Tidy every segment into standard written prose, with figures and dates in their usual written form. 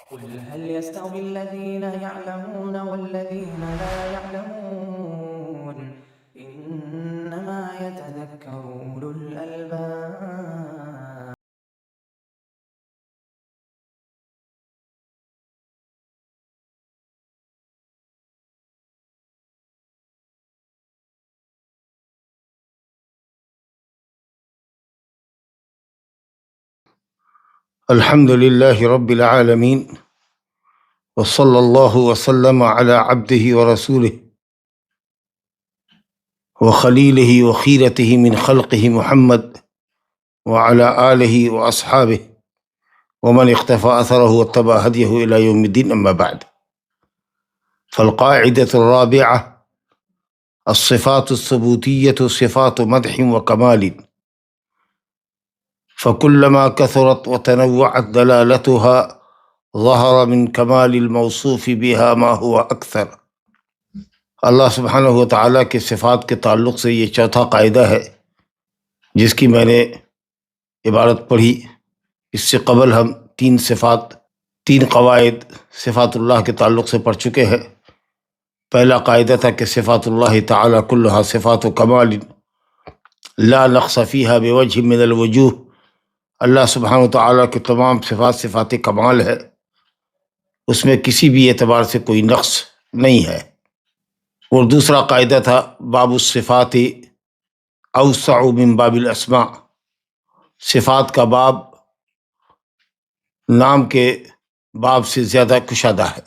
قل هل يستوي الذين يعلمون والذين لا يعلمون إنما يتذكر أولو الألباب. الحمد لله رب العالمين وصلى الله وسلم على عبده ورسوله وخليله وخيرته من خلقه محمد وعلى آله وأصحابه ومن اقتفى أثره واتبع هديه إلى يوم الدين. أما بعد، فالقاعدة الرابعة: الصفات الثبوتية صفات مدح وكمال، فكلما كثرت وتنوعت دلالتها ظهر من کمال الموصوف بها ما هو اکثر۔ اللہ سبحانہ و تعالیٰ کے صفات کے تعلق سے یہ چوتھا قاعدہ ہے جس کی میں نے عبارت پڑھی۔ اس سے قبل ہم تین قواعد صفات اللہ کے تعلق سے پڑھ چکے ہیں۔ پہلا قاعدہ تھا کہ صفات اللہ تعالیٰ کلها صفات کمال لا نقص فیہا بوجہ من الوجوہ، اللہ سبحانہ و تعالیٰ کے تمام صفات کمال ہے، اس میں کسی بھی اعتبار سے کوئی نقص نہیں ہے۔ اور دوسرا قاعدہ تھا باب الصفات اوسع من باب الاسماء، صفات کا باب نام کے باب سے زیادہ کشادہ ہے۔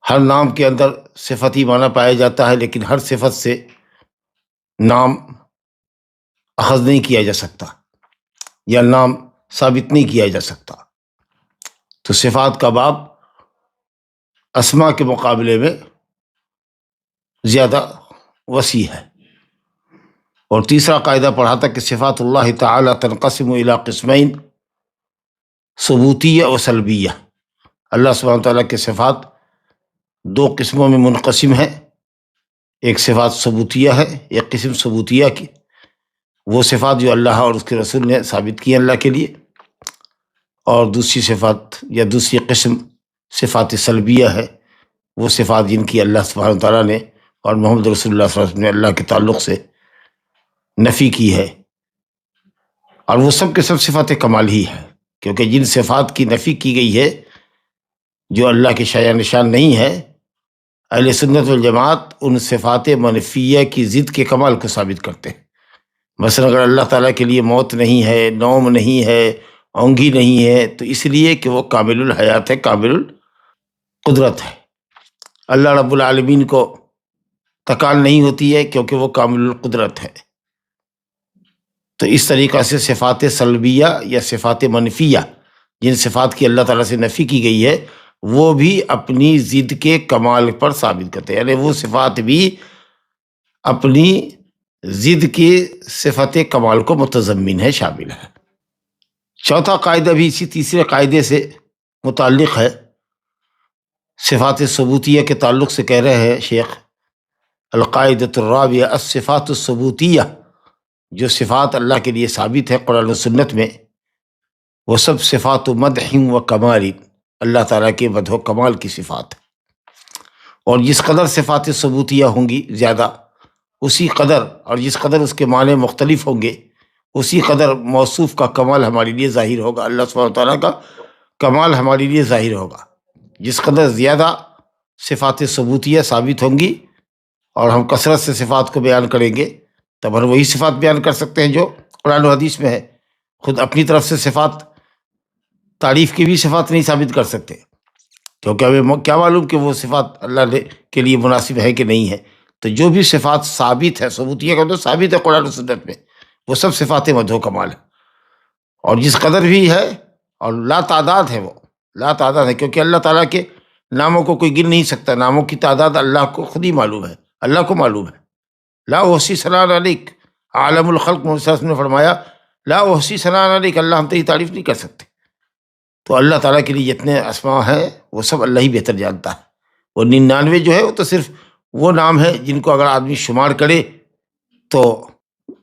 ہر نام کے اندر صفتی معنی پایا جاتا ہے، لیکن ہر صفت سے نام اخذ نہیں کیا جا سکتا یا نام ثابت نہیں کیا جا سکتا۔ تو صفات کا باب اسماء کے مقابلے میں زیادہ وسیع ہے۔ اور تیسرا قاعدہ پڑھا تھا کہ صفات اللہ تعالی تنقسم الی قسمین، ثبوتیہ و سلبیہ۔ اللہ سبحانہ تعالیٰ کے صفات دو قسموں میں منقسم ہیں، ایک صفات ثبوتیہ ہے، ایک قسم ثبوتیہ کی، وہ صفات جو اللہ اور اس کے رسول نے ثابت کی اللہ کے لیے، اور دوسری صفات یا دوسری قسم صفات سلبیہ ہے، وہ صفات جن کی اللہ سبحانہ تعالیٰ نے اور محمد رسول اللہ صلی اللہ علیہ وسلم نے اللہ کے تعلق سے نفی کی ہے۔ اور وہ سب کے سب صفات کمال ہی ہے، کیونکہ جن صفات کی نفی کی گئی ہے جو اللہ کے شایع نشان نہیں ہے، اہل سنت والجماعت ان صفات منفیہ کی ضد کے کمال کو ثابت کرتے ہیں۔ مثلا اگر اللہ تعالیٰ کے لیے موت نہیں ہے، نوم نہیں ہے، اونگھی نہیں ہے، تو اس لیے کہ وہ کامل الحیات ہے، کامل القدرت ہے۔ اللہ رب العالمین کو تکال نہیں ہوتی ہے کیونکہ وہ کامل القدرت ہے۔ تو اس طریقہ سے صفات سلبیہ یا صفات منفیہ، جن صفات کی اللہ تعالیٰ سے نفی کی گئی ہے، وہ بھی اپنی ضد کے کمال پر ثابت کرتے ہیں، یعنی وہ صفات بھی اپنی ضد کی صفت کمال کو متضمن ہے، شامل ہے۔ چوتھا قاعدہ بھی اسی تیسرے قاعدے سے متعلق ہے، صفات ثبوتیہ کے تعلق سے کہہ رہے ہیں شیخ: القاعدۃ الرابعہ الصفات الثبوتیہ، جو صفات اللہ کے لیے ثابت ہے قرآن و سنت میں، وہ سب صفات مدح و کمال، اللہ تعالیٰ کے مدح و کمال کی صفات ہے۔ اور جس قدر صفات ثبوتیہ ہوں گی زیادہ، اسی قدر، اور جس قدر اس کے معنی مختلف ہوں گے، اسی قدر موصوف کا کمال ہمارے لیے ظاہر ہوگا، اللہ سبحانہ تعالیٰ کا کمال ہمارے لیے ظاہر ہوگا۔ جس قدر زیادہ صفات ثبوتیہ ثابت ہوں گی اور ہم کثرت سے صفات کو بیان کریں گے، تب ہم وہی صفات بیان کر سکتے ہیں جو قرآن و حدیث میں ہے۔ خود اپنی طرف سے صفات، تعریف کی بھی صفات نہیں ثابت کر سکتے، کیونکہ ہمیں کیا معلوم کہ وہ صفات اللہ کے لیے مناسب ہے کہ نہیں ہے۔ تو جو بھی صفات ثابت ہے، ثبوتیہ کا تو ثابت ہے قرآن و سنت میں، وہ سب صفات مدح و کمال ہے۔ اور جس قدر بھی ہے، اور لا تعداد ہے، وہ لا تعداد ہے، کیونکہ اللہ تعالیٰ کے ناموں کو کوئی گن نہیں سکتا، ناموں کی تعداد اللہ کو خود ہی معلوم ہے، اللہ کو معلوم ہے۔ لا احصی ثناء علیک، عالم الخلق محمد صلی اللہ علیہ وسلم نے فرمایا لا احصی ثناء علیک، اللہ ہم تیری تعریف نہیں کر سکتے۔ تو اللہ تعالیٰ کے لیے جتنے اسماء ہیں وہ سب اللہ ہی بہتر جانتا ہے۔ وہ 99 جو ہے وہ تو صرف وہ نام ہے جن کو اگر آدمی شمار کرے تو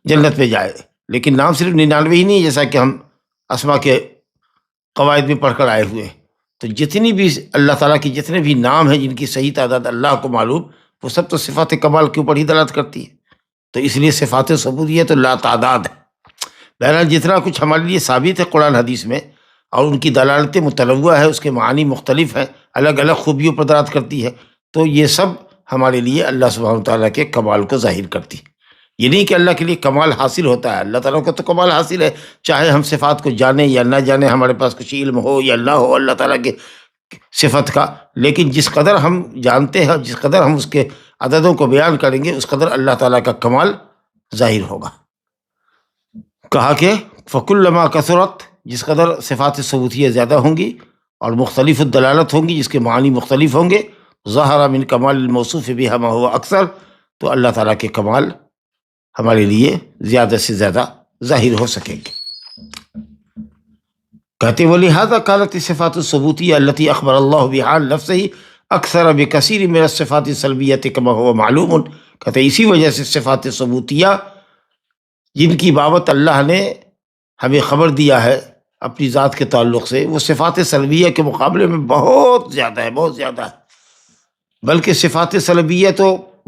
جنت میں جائے، لیکن نام صرف 99 ہی نہیں، جیسا کہ ہم اسماء کے قواعد میں پڑھ کر آئے ہوئے، تو جتنی بھی اللہ تعالیٰ کی جتنے بھی نام ہیں جن کی صحیح تعداد اللہ کو معلوم، وہ سب تو صفات کمال کے اوپر ہی دلالت کرتی ہے. تو اس لیے صفات ثبوتیہ تو لا تعداد ہے. بہرحال جتنا کچھ ہمارے لیے ثابت ہے قرآن حدیث میں، اور ان کی دلالتیں متنوع ہے، اس کے معانی مختلف ہیں، الگ الگ خوبیوں پر دلالت کرتی ہے، تو یہ سب ہمارے لیے اللہ سبحانہ وتعالیٰ کے کمال کو ظاہر کرتی ہے. یہ نہیں کہ اللہ کے لیے کمال حاصل ہوتا ہے، اللہ تعالیٰ کو تو کمال حاصل ہے، چاہے ہم صفات کو جانیں یا نہ جانیں، ہمارے پاس کچھ علم ہو یا نہ ہو اللہ تعالیٰ کے صفت کا، لیکن جس قدر ہم جانتے ہیں، جس قدر ہم اس کے عددوں کو بیان کریں گے، اس قدر اللہ تعالیٰ کا کمال ظاہر ہوگا. کہا کہ فَكُلَّمَا كَثُرَتْ، جس قدر صفات ثبوتیہ زیادہ ہوں گی اور مختلف الدلالت ہوں گی، جس کے معنی مختلف ہوں گے، ظَهَرَ مِن كَمَالِ الْمَوْصُوفِ بِهَا مَا هُوَ أَكْثَرُ، تو اللہ تعالیٰ کے کمال ہمارے لیے زیادہ سے زیادہ ظاہر ہو سکیں گے. کہتے وَلِهَذَا كَانَتِ الصِّفَاتُ الثُّبُوتِيَّةُ الَّتِي أَخْبَرَ اللَّهُ بِهَا عَن نَفْسِهِ أَكْثَرَ بِكَثِيرٍ مِنَ الصِّفَاتِ السَّلْبِيَّةِ كَمَا هُوَ مَعْلُومٌ. کہتے اسی وجہ سے صفات ثبوتیہ جن کی بابت اللہ نے ہمیں خبر دیا ہے اپنی ذات کے تعلق سے، وہ صفات سلبیہ کے مقابلے میں بہت زیادہ ہے، بہت زیادہ ہے. بلکہ صفات سلبیہ تو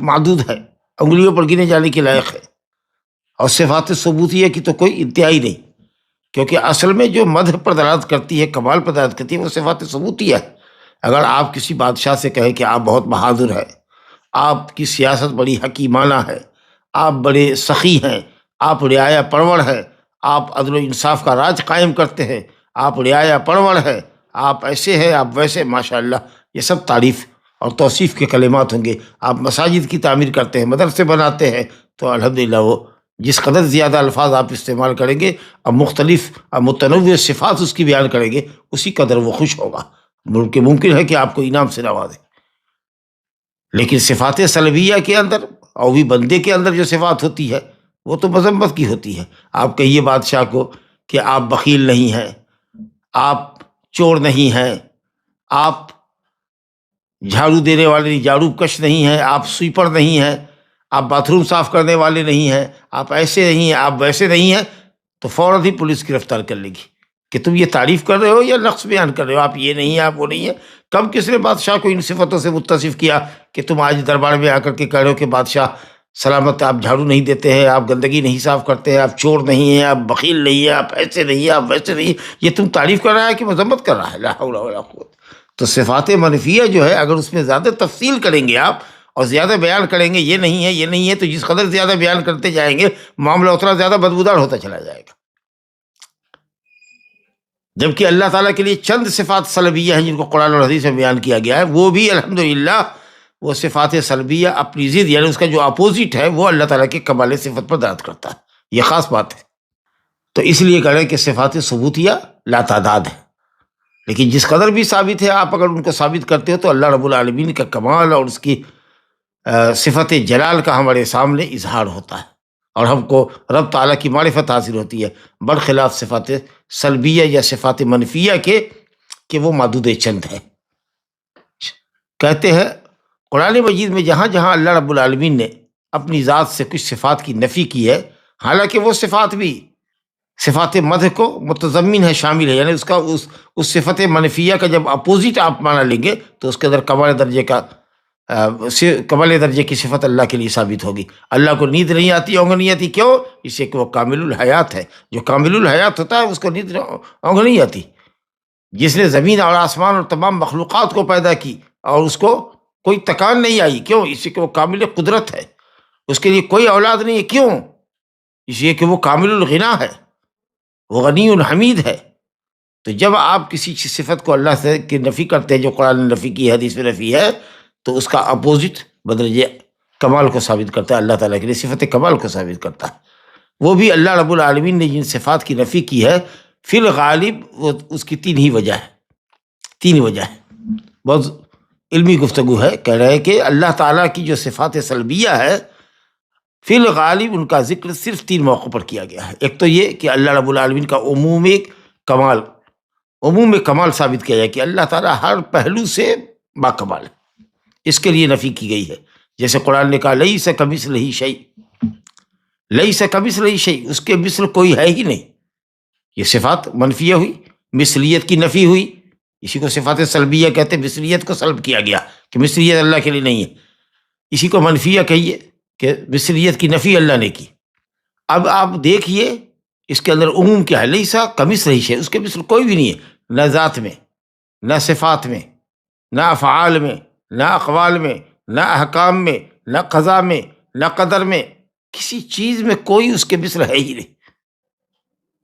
معدود ہے، انگلیوں پر گنے جانے کے لائق ہے، اور صفات ثبوتیہ کی تو کوئی انتہائی نہیں. کیونکہ اصل میں جو مدح پر دلالت کرتی ہے، کمال پر دلالت کرتی ہے، وہ صفات ثبوتیہ ہے. اگر آپ کسی بادشاہ سے کہیں کہ آپ بہت بہادر ہیں، آپ کی سیاست بڑی حکیمانہ ہے، آپ بڑے سخی ہیں، آپ رعایا پرور ہیں، آپ عدل و انصاف کا راج قائم کرتے ہیں، آپ رعایا پرور ہیں، آپ ایسے ہیں، آپ ویسے، ماشاءاللہ، یہ سب تعریف اور توصیف کے کلمات ہوں گے. آپ مساجد کی تعمیر کرتے ہیں، مدرسے بناتے ہیں، تو الحمدللہ وہ جس قدر زیادہ الفاظ آپ استعمال کریں گے اور مختلف اور متنوع صفات اس کی بیان کریں گے، اسی قدر وہ خوش ہوگا. بلکہ ممکن ہے کہ آپ کو انعام سے نوازے. لیکن صفات سلبیہ کے اندر اور بھی بندے کے اندر جو صفات ہوتی ہے وہ تو مذمت کی ہوتی ہے. آپ کہیے بادشاہ کو کہ آپ بخیل نہیں ہیں، آپ چور نہیں ہیں، آپ جھاڑو دینے والے جھاڑو کش نہیں ہیں، آپ سویپر نہیں ہیں، آپ باتھ روم صاف کرنے والے نہیں ہیں، آپ ایسے نہیں ہیں، آپ ویسے نہیں ہیں، تو فوراً ہی پولیس گرفتار کر لے گی کہ تم یہ تعریف کر رہے ہو یا نقص بیان کر رہے ہو، آپ یہ نہیں ہیں، آپ وہ نہیں ہیں. کب کس نے بادشاہ کو ان صفتوں سے متصف کیا کہ تم آج دربار میں آ کر کے کہہ رہے ہو کہ بادشاہ سلامت، آپ جھاڑو نہیں دیتے ہیں، آپ گندگی نہیں صاف کرتے ہیں، آپ چور نہیں ہیں، آپ بخیل نہیں ہیں، آپ ایسے نہیں ہیں، آپ ویسے نہیں ہیں. یہ تم تعریف کر رہا ہے کہ مذمت کر رہا ہے؟ لا حول ولا قوت. تو صفات منفیہ جو ہے، اگر اس میں زیادہ تفصیل کریں گے آپ اور زیادہ بیان کریں گے یہ نہیں ہے یہ نہیں ہے، تو جس قدر زیادہ بیان کرتے جائیں گے معاملہ اتنا زیادہ بدبودار ہوتا چلا جائے گا. جبکہ اللہ تعالیٰ کے لیے چند صفات سلبیہ ہیں جن کو قرآن اور حدیث میں بیان کیا گیا ہے، وہ بھی الحمدللہ وہ صفات سلبیہ اپنی ضد، یعنی اس کا جو اپوزٹ ہے، وہ اللہ تعالیٰ کے کمال صفت پر دلالت کرتا ہے. یہ خاص بات ہے. تو اس لیے کہہ رہے ہیں کہ صفات ثبوتیہ لا تعداد ہے. لیکن جس قدر بھی ثابت ہے، آپ اگر ان کو ثابت کرتے ہو تو اللہ رب العالمین کا کمال اور اس کی صفت جلال کا ہمارے سامنے اظہار ہوتا ہے، اور ہم کو رب تعالیٰ کی معرفت حاصل ہوتی ہے، برخلاف صفات سلبیہ یا صفات منفیہ کے کہ وہ معدود چند ہے. کہتے ہیں قرآن مجید میں جہاں جہاں اللہ رب العالمین نے اپنی ذات سے کچھ صفات کی نفی کی ہے، حالانکہ وہ صفات بھی صفات مدح کو متضمن ہے، شامل ہے، یعنی اس کا اس صفت منفیہ کا جب اپوزٹ آپ مانا لیں گے تو اس کے اندر کمال درجے کی صفت اللہ کے لیے ثابت ہوگی. اللہ کو نیند نہیں آتی، اونگ نہیں آتی. کیوں؟ اس لیے کہ وہ کامل الحیات ہے. جو کامل الحیات ہوتا ہے اس کو نیند اونگ نہیں آتی. جس نے زمین اور آسمان اور تمام مخلوقات کو پیدا کی اور اس کو کوئی تکان نہیں آئی. کیوں؟ اس لیے کہ وہ کامل قدرت ہے، اس کے لیے کوئی اولاد نہیں ہے. کیوں؟ اس لیے کہ وہ کامل الغنا ہے، وہ غنی الحمید ہے. تو جب آپ کسی صفت کو اللہ سے کی نفی کرتے ہیں جو قرآن نے نفی کی ہے، حدیث میں نفی ہے، تو اس کا اپوزٹ بدرجہ کمال کو ثابت کرتا ہے، اللہ تعالیٰ کے لیے صفت کمال کو ثابت کرتا ہے. وہ بھی اللہ رب العالمین نے جن صفات کی نفی کی ہے، فی الغالب اس کی تین ہی وجہ ہے. تین وجہ ہے، بہت علمی گفتگو ہے. کہہ رہے ہیں کہ اللہ تعالیٰ کی جو صفات سلبیہ ہے، فی الغالب ان کا ذکر صرف تین موقع پر کیا گیا ہے. ایک تو یہ کہ اللہ رب العالمین کا عموم کمال ثابت کیا جائے کہ اللہ تعالیٰ ہر پہلو سے باکمال ہے، اس کے لیے نفی کی گئی ہے. جیسے قرآن نے کہا لیس کمثلہ شیء، لیس کمثلہ شیء، اس کے مثل کوئی ہے ہی نہیں. یہ صفات منفیہ ہوئی، مثلیت کی نفی ہوئی. اسی کو صفات سلبیہ کہتے ہیں، مثلیت کو سلب کیا گیا کہ مثلیت اللہ کے لیے نہیں ہے. اسی کو منفیہ کہیے کہ مثلیت کی نفی اللہ نے کی. اب آپ دیکھیے اس کے اندر عموم کیا ہے، لیسا کمثلہ شیء، اس کے مثل کوئی بھی نہیں ہے، نہ ذات میں، نہ صفات میں، نہ افعال میں، نہ اقوال میں، نہ احکام میں، نہ قضا میں، نہ قدر میں، کسی چیز میں کوئی اس کے مثل ہے ہی نہیں.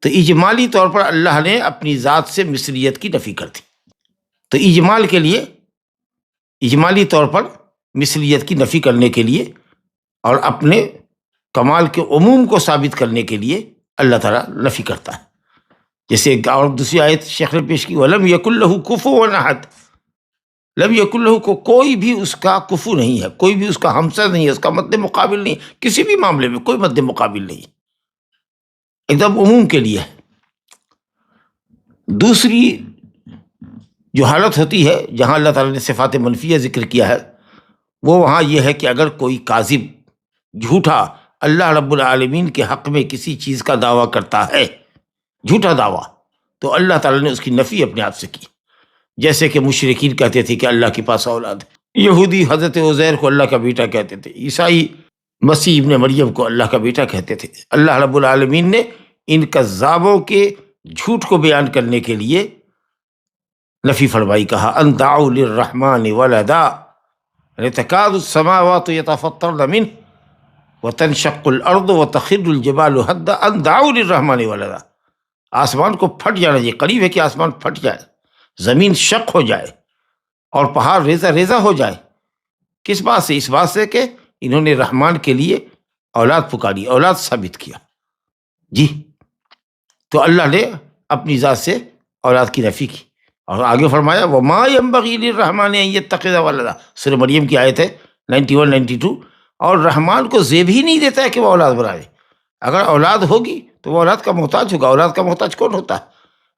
تو اجمالی طور پر اللہ نے اپنی ذات سے مثلیت کی نفی کر دی. تو اجمال کے لیے، اجمالی طور پر مثلیت کی نفی کرنے کے لیے اور اپنے کمال کے عموم کو ثابت کرنے کے لیے اللہ تعالیٰ نفی کرتا ہے. جیسے ایک اور دوسری آیت شیخ نے پیش کی، وَلَمْ يَكُنْ لَهُ كُفُوًا أَحَدٌ، لم یکن لہو کو کوئی بھی اس کا کفو نہیں ہے، کوئی بھی اس کا ہمسر نہیں ہے، اس کا مد مقابل نہیں، کسی بھی معاملے میں کوئی مد مقابل نہیں، ایک دم عموم کے لیے ہے. دوسری جو حالت ہوتی ہے جہاں اللہ تعالیٰ نے صفات منفیہ ذکر کیا ہے، وہ وہاں یہ ہے کہ اگر کوئی کاذب، جھوٹا اللہ رب العالمین کے حق میں کسی چیز کا دعویٰ کرتا ہے، جھوٹا دعویٰ، تو اللہ تعالیٰ نے اس کی نفی اپنے آپ سے کی. جیسے کہ مشرکین کہتے تھے کہ اللہ کے پاس اولاد ہے، یہودی حضرت عزیر کو اللہ کا بیٹا کہتے تھے، عیسائی مسیح ابن مریم کو اللہ کا بیٹا کہتے تھے. اللہ رب العالمین نے ان کذابوں کے جھوٹ کو بیان کرنے کے لیے نفی فرمائی، کہا ان دعوا للرحمن ولدا تکاد السماوات یتفطرن منہ وتنشق الارض وتخر الجبال هدا ان دعوا للرحمن ولدا. آسمان کو پھٹ جانا، یہ قریب ہے کہ آسمان پھٹ جائے، زمین شق ہو جائے اور پہاڑ ریزہ ریزہ ہو جائے. کس بات سے؟ اس بات سے کہ انہوں نے رحمان کے لیے اولاد پکاری، اولاد ثابت کیا. جی، تو اللہ نے اپنی ذات سے اولاد کی نفی کی اور آگے فرمایا وَمَا يَنبَغِي لِلرَّحْمَنِ أَن يَتَّخِذَ وَلَدًا، سورہ مریم کی آیت ہے 91 92. اور رحمان کو زیب ہی نہیں دیتا ہے کہ وہ اولاد بنائے. اگر اولاد ہوگی تو وہ اولاد کا محتاج ہوگا. اولاد کا محتاج کون ہوتا ہے؟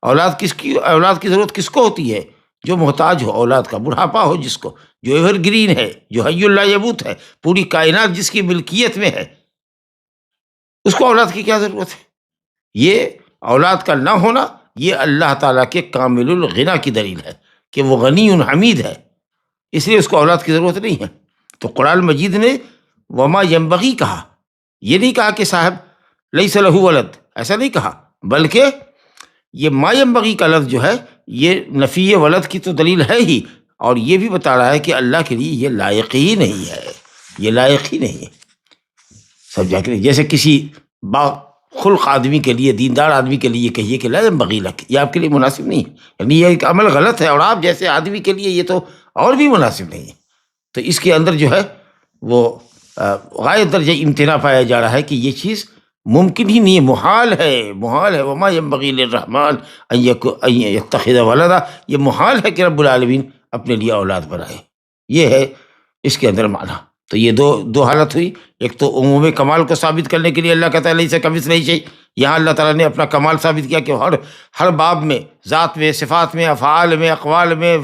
اولاد کی ضرورت کس کو ہوتی ہے؟ جو محتاج ہو اولاد کا، بڑھاپا ہو جس کو، جو ایور گرین ہے، جو حی اللہ یموت ہے، پوری کائنات جس کی ملکیت میں ہے، اس کو اولاد کی کیا ضرورت ہے؟ یہ اولاد کا نہ ہونا یہ اللہ تعالیٰ کے کامل الغنا کی دلیل ہے کہ وہ غنی حمید ہے، اس لیے اس کو اولاد کی ضرورت نہیں ہے. تو قرآن مجید نے وما ینبغی کہا، یہ نہیں کہا کہ صاحب لیس لہ ولد، ایسا نہیں کہا، بلکہ یہ ما ینبغی کا لفظ جو ہے یہ نفی ولد کی تو دلیل ہے ہی، اور یہ بھی بتا رہا ہے کہ اللہ کے لیے یہ لائق ہی نہیں ہے، یہ لائق ہی نہیں ہے. سمجھا کہ جیسے کسی خلق آدمی کے لیے، دیندار آدمی کے لیے کہیے کہ لا ینبغی لک، یہ آپ کے لیے مناسب نہیں ہے، یعنی یہ ایک عمل غلط ہے، اور آپ جیسے آدمی کے لیے یہ تو اور بھی مناسب نہیں ہے. تو اس کے اندر جو ہے وہ غایت درجہ امتناع پایا جا رہا ہے کہ یہ چیز ممکن ہی نہیں ہے، محال ہے، محال ہے. وما ینبغی للرحمن ان یتخذ ولدا، یہ محال ہے کہ رب العالمین اپنے لیے اولاد بنائے. یہ ہے اس کے اندر معنی. تو یہ دو حالت ہوئی. ایک تو عموم کمال کو ثابت کرنے کے لیے اللہ کہتا ہے لیس کمثلہ شیء، یہاں اللہ تعالیٰ نے اپنا کمال ثابت کیا کہ ہر باب میں، ذات میں، صفات میں، افعال میں، اقوال میں،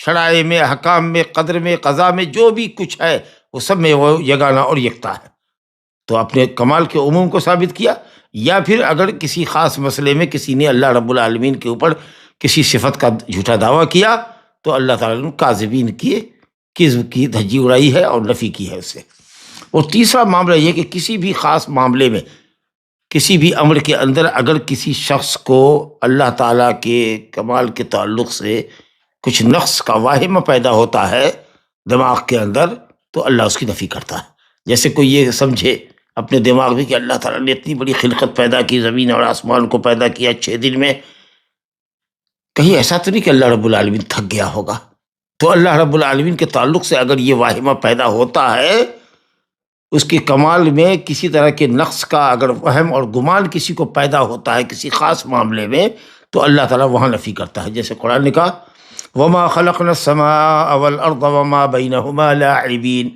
شرائع میں، احکام میں، قدر میں، قضا میں، جو بھی کچھ ہے وہ سب میں وہ یگانہ اور یکتا ہے. تو اپنے کمال کے عموم کو ثابت کیا. یا پھر اگر کسی خاص مسئلے میں کسی نے اللہ رب العالمین کے اوپر کسی صفت کا جھوٹا دعویٰ کیا تو اللہ تعالیٰ نے کاذبین کی کذب کی دھجی اڑائی ہے اور نفی کی ہے اسے. اور تیسرا معاملہ یہ کہ کسی بھی خاص معاملے میں، کسی بھی امر کے اندر اگر کسی شخص کو اللہ تعالیٰ کے کمال کے تعلق سے کچھ نقص کا واہمہ پیدا ہوتا ہے دماغ کے اندر تو اللہ اس کی نفی کرتا ہے. جیسے کوئی یہ سمجھے اپنے دماغ میں کہ اللہ تعالیٰ نے اتنی بڑی خلقت پیدا کی، زمین اور آسمان کو پیدا کیا 6 دن میں، کہیں ایسا تو نہیں کہ اللہ رب العالمین تھک گیا ہوگا؟ تو اللہ رب العالمین کے تعلق سے اگر یہ واہمہ پیدا ہوتا ہے، اس کے کمال میں کسی طرح کے نقص کا اگر وہم اور گمان کسی کو پیدا ہوتا ہے کسی خاص معاملے میں، تو اللہ تعالیٰ وہاں نفی کرتا ہے. جیسے قرآن نے کہا وَمَا خَلَقْنَا السَّمَاءَ وَالْأَرْضَ وَمَا بَيْنَهُمَا لَاعِبِينَ،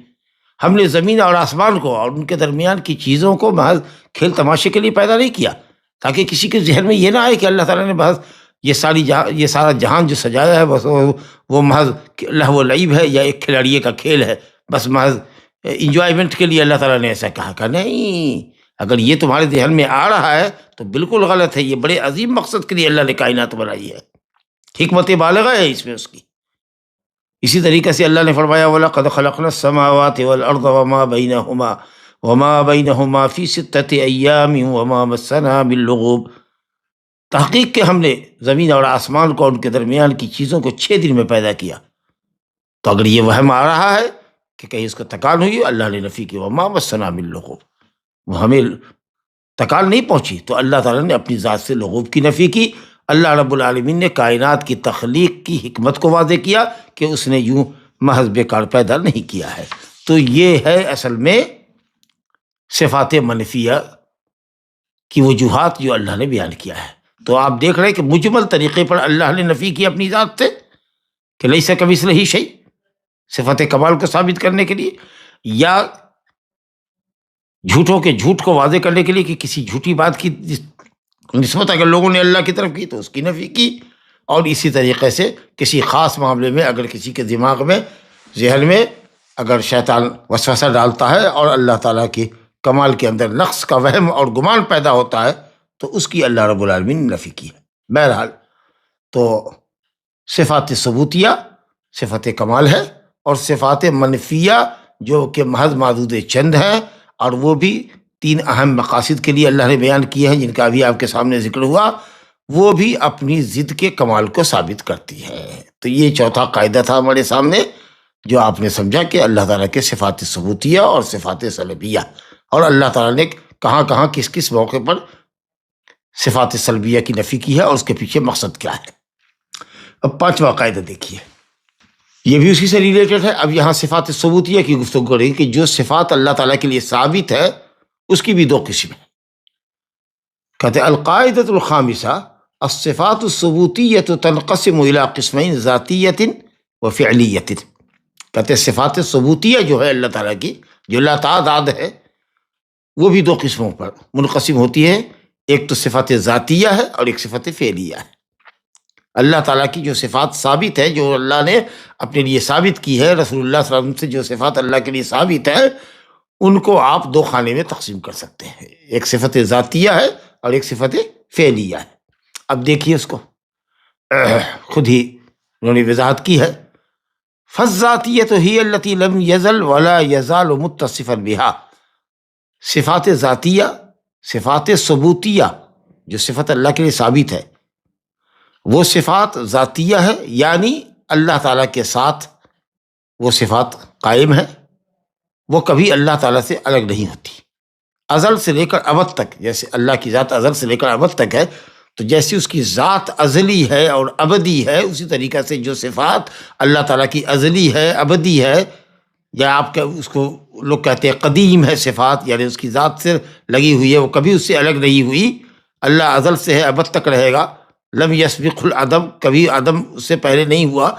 ہم نے زمین اور آسمان کو اور ان کے درمیان کی چیزوں کو محض کھیل تماشے کے لیے پیدا نہیں کیا، تاکہ کسی کے ذہن میں یہ نہ آئے کہ اللہ تعالیٰ نے محض یہ سارا جہان جو سجایا ہے بس وہ محض لہو و لعب ہے یا ایک کھلاڑیے کا کھیل ہے، بس محض انجوائمنٹ کے لیے اللہ تعالیٰ نے ایسا کہا. نہیں، اگر یہ تمہارے ذہن میں آ رہا ہے تو بالکل غلط ہے. یہ بڑے عظیم مقصد کے لیے اللہ نے کائنات بنائی ہے. حکمت بالغہ ہے اس میں اس کی۔ اسی طریقے سے اللہ نے فرمایا وَلَقَدْ خَلَقْنَا السَّمَاوَاتِ وَالْأَرْضَ وَمَا بَيْنَهُمَا فِي سِتَّةِ أَيَّامٍ وَمَا مَسَّنَا بِاللُّغُوبِ، تحقیق کہ ہم نے زمین اور آسمان کو ان کے درمیان کی چیزوں کو 6 دن میں پیدا کیا۔ تو اگر یہ وہم آ رہا ہے کہ کہیں اس کو تکان ہوئی، اللہ نے نفی کی وَمَا مَسَّنَا بِاللُّغُوبِ، وہ ہمیں تکان نہیں پہنچی، تو اللہ تعالیٰ نے اپنی ذات سے لغوب کی نفی کی۔ اللہ رب العالمین نے کائنات کی تخلیق کی حکمت کو واضح کیا کہ اس نے یوں محض بیکار پیدا نہیں کیا ہے۔ تو یہ ہے اصل میں صفات منفیہ کی وجوہات جو اللہ نے بیان کیا ہے۔ تو آپ دیکھ رہے ہیں کہ مجمل طریقے پر اللہ نے نفی کی اپنی ذات سے کہ لیس کمثلہ شیء، صفت کمال کو ثابت کرنے کے لیے، یا جھوٹوں کے جھوٹ کو واضح کرنے کے لیے کہ کسی جھوٹی بات کی نسبت اگر لوگوں نے اللہ کی طرف کی تو اس کی نفی کی، اور اسی طریقے سے کسی خاص معاملے میں اگر کسی کے دماغ میں ذہن میں اگر شیطان وسوسہ ڈالتا ہے اور اللہ تعالیٰ کے کمال کے اندر نقص کا وہم اور گمان پیدا ہوتا ہے تو اس کی اللہ رب العالمین نے نفی کی ہے۔ بہرحال تو صفات ثبوتیہ صفت کمال ہے، اور صفات منفیہ جو کہ محض معدود چند ہیں، اور وہ بھی 3 اہم مقاصد کے لیے اللہ نے بیان کیے ہیں جن کا ابھی آپ کے سامنے ذکر ہوا، وہ بھی اپنی ضد کے کمال کو ثابت کرتی ہے۔ تو یہ چوتھا قاعدہ تھا ہمارے سامنے جو آپ نے سمجھا کہ اللہ تعالیٰ کے صفات ثبوتیہ اور صفات سلبیہ، اور اللہ تعالیٰ نے کہاں کہاں کس کس موقع پر صفات سلبیہ کی نفی کی ہے اور اس کے پیچھے مقصد کیا ہے۔ اب 5واں قاعدہ دیکھیے، یہ بھی اسی سے ریلیٹڈ ہے۔ اب یہاں صفات ثبوتیہ کی گفتگو کریں کہ جو صفات اللہ تعالیٰ کے لیے ثابت ہے اس کی بھی 2 قسم ہیں۔ کہتے ہیں القاعدۃ الخامسہ الصفات الثبوتیہ تنقسم الی قسمین ذاتیۃ و فعلیۃ۔ کہتے ہیں صفات ثبوتیہ جو ہے اللہ تعالیٰ کی جو لا تعداد ہے وہ بھی 2 قسموں پر منقسم ہوتی ہے، ایک تو صفات ذاتیہ ہے اور ایک صفت فعلیہ ہے۔ اللہ تعالیٰ کی جو صفات ثابت ہے، جو اللہ نے اپنے لیے ثابت کی ہے، رسول اللہ صلی اللہ علیہ وسلم سے جو صفات اللہ کے لیے ثابت ہے، ان کو آپ 2 خانے میں تقسیم کر سکتے ہیں، ایک صفت ذاتیہ ہے اور ایک صفت فعلیہ ہے۔ اب دیکھیے اس کو خود ہی انہوں نے وضاحت کی ہے، فالذاتیۃ ہی التی لم یزل ولا یزال متصفا بہا۔ صفات ذاتیہ، صفات ثبوتیہ جو صفت اللہ کے لیے ثابت ہے، وہ صفات ذاتیہ ہے، یعنی اللہ تعالیٰ کے ساتھ وہ صفات قائم ہے، وہ کبھی اللہ تعالیٰ سے الگ نہیں ہوتی، ازل سے لے کر ابد تک۔ جیسے اللہ کی ذات ازل سے لے کر ابد تک ہے، تو جیسی اس کی ذات ازلی ہے اور ابدی ہے، اسی طریقہ سے جو صفات اللہ تعالیٰ کی ازلی ہے، ابدی ہے، یا آپ کا اس کو لوگ کہتے ہیں قدیم ہے صفات، یعنی اس کی ذات سے لگی ہوئی ہے، وہ کبھی اس سے الگ نہیں ہوئی، اللہ ازل سے ہے ابد تک رہے گا، لم یسبق العدم، کبھی عدم اس سے پہلے نہیں ہوا،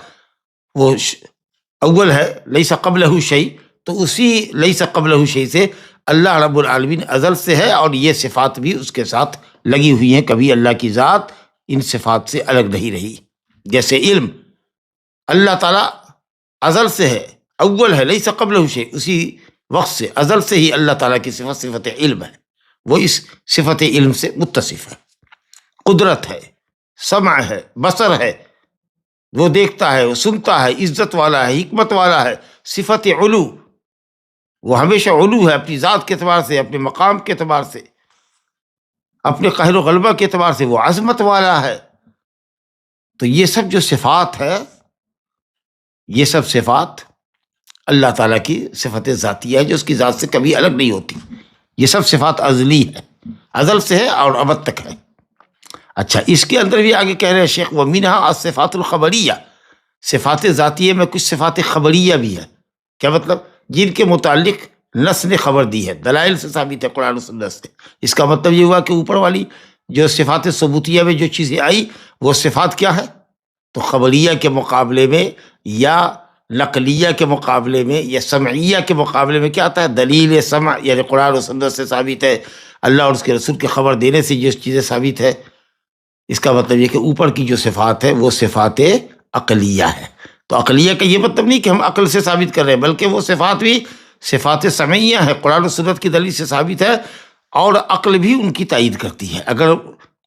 وہ اول ہے، لیس قبلہ شیء، تو اسی لیس قبلہ شیء سے اللہ رب العالمین ازل سے ہے، اور یہ صفات بھی اس کے ساتھ لگی ہوئی ہیں، کبھی اللہ کی ذات ان صفات سے الگ نہیں رہی۔ جیسے علم، اللہ تعالیٰ ازل سے ہے، اول ہے، لیس قبلہ شیء، اسی وقت سے ازل سے ہی اللہ تعالیٰ کی صفت صفت علم ہے، وہ اس صفت علم سے متصف ہے۔ قدرت ہے، سمع ہے، بصر ہے، وہ دیکھتا ہے، وہ سنتا ہے، عزت والا ہے، حکمت والا ہے۔ صفت علو، وہ ہمیشہ علو ہے اپنی ذات کے اعتبار سے، اپنے مقام کے اعتبار سے، اپنے قہر و غلبہ کے اعتبار سے، وہ عظمت والا ہے۔ تو یہ سب جو صفات ہے، یہ سب صفات اللہ تعالیٰ کی صفت ذاتیہ ہے جو اس کی ذات سے کبھی الگ نہیں ہوتی۔ یہ سب صفات ازلی ہے، ازل سے ہے اور ابد تک ہے۔ اچھا، اس کے اندر بھی آگے کہہ رہے ہیں شیخ وَمِنْهَا الصفات الخبریہ، صفات ذاتیہ میں کچھ صفات خبریہ بھی ہے۔ کیا مطلب؟ جن کے متعلق نص نے خبر دی ہے، دلائل سے ثابت ہے، قرآن و سنت سے۔ اس کا مطلب یہ ہوا کہ اوپر والی جو صفات ثبوتیہ میں جو چیزیں آئی وہ صفات کیا ہے؟ تو خبریہ کے مقابلے میں یا نقلیہ کے مقابلے میں یا سمعیہ کے مقابلے میں کیا آتا ہے؟ دلیل سمع، یعنی قرآن و سنت سے ثابت ہے، اللہ اور اس کے رسول کے خبر دینے سے جو چیزیں ثابت ہے۔ اس کا مطلب یہ کہ اوپر کی جو صفات ہے وہ صفات عقلیہ ہے۔ تو عقلیہ کا یہ مطلب نہیں کہ ہم عقل سے ثابت کر رہے ہیں، بلکہ وہ صفات بھی صفات سمعیہ ہے، قرآن و سنت کی دلیل سے ثابت ہے، اور عقل بھی ان کی تائید کرتی ہے۔ اگر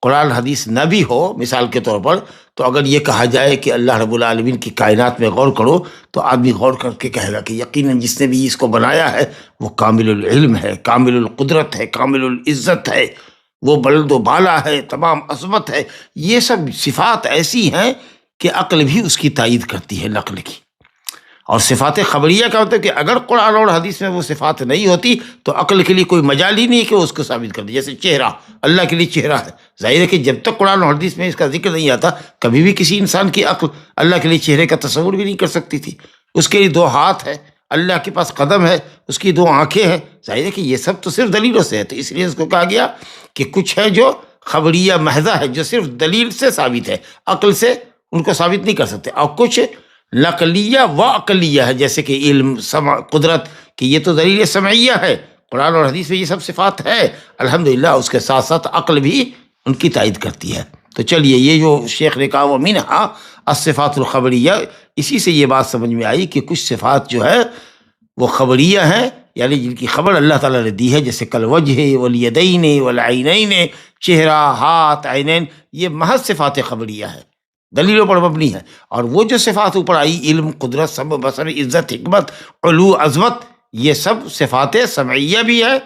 قرآن حدیث نہ بھی ہو، مثال کے طور پر تو اگر یہ کہا جائے کہ اللہ رب العالمین کی کائنات میں غور کرو تو آدمی غور کر کے کہے گا کہ یقیناً جس نے بھی اس کو بنایا ہے وہ کامل العلم ہے، کامل القدرت ہے، کامل العزت ہے، وہ بلند و بالا ہے، تمام عظمت ہے۔ یہ سب صفات ایسی ہیں کہ عقل بھی اس کی تائید کرتی ہے، نقل کی۔ اور صفات خبریہ کا ہوتا ہے کہ اگر قرآن اور حدیث میں وہ صفات نہیں ہوتی تو عقل کے لیے کوئی مجال ہی نہیں کہ وہ اس کو ثابت کر دے۔ جیسے چہرہ، اللہ کے لیے چہرہ ہے، ظاہر ہے کہ جب تک قرآن اور حدیث میں اس کا ذکر نہیں آتا کبھی بھی کسی انسان کی عقل اللہ کے لیے چہرے کا تصور بھی نہیں کر سکتی تھی۔ اس کے لیے 2 ہاتھ ہے، اللہ کے پاس قدم ہے، اس کی 2 آنکھیں ہیں، ظاہر ہے کہ یہ سب تو صرف دلیلوں سے ہے۔ تو اس لیے اس کو کہا گیا کہ کچھ ہے جو خبریہ محضہ ہے، جو صرف دلیل سے ثابت ہے، عقل سے ان کو ثابت نہیں کر سکتے، اور کچھ نقلیہ و عقلیہ ہے، جیسے کہ علم، سمع، قدرت، کہ یہ تو دلیل سمعیہ ہے، قرآن اور حدیث میں یہ سب صفات ہے، الحمدللہ اس کے ساتھ ساتھ عقل بھی ان کی تائید کرتی ہے۔ تو چلیے یہ جو شیخ نے کہا وَمِنْهَا الصفات الخبریہ، اسی سے یہ بات سمجھ میں آئی کہ کچھ صفات جو ہے وہ خبریہ ہیں، یعنی جن کی خبر اللہ تعالیٰ نے دی ہے، جیسے کالوجہ والیدین والعینین، چہرہ، ہاتھ، عینین، یہ محض صفات خبریہ ہے، دلیلوں پر مبنی ہے۔ اور وہ جو صفات اوپر آئی، علم، قدرت، سمع، بصر، عزت، حکمت، علو، عظمت، یہ سب صفات سمعیہ بھی ہے،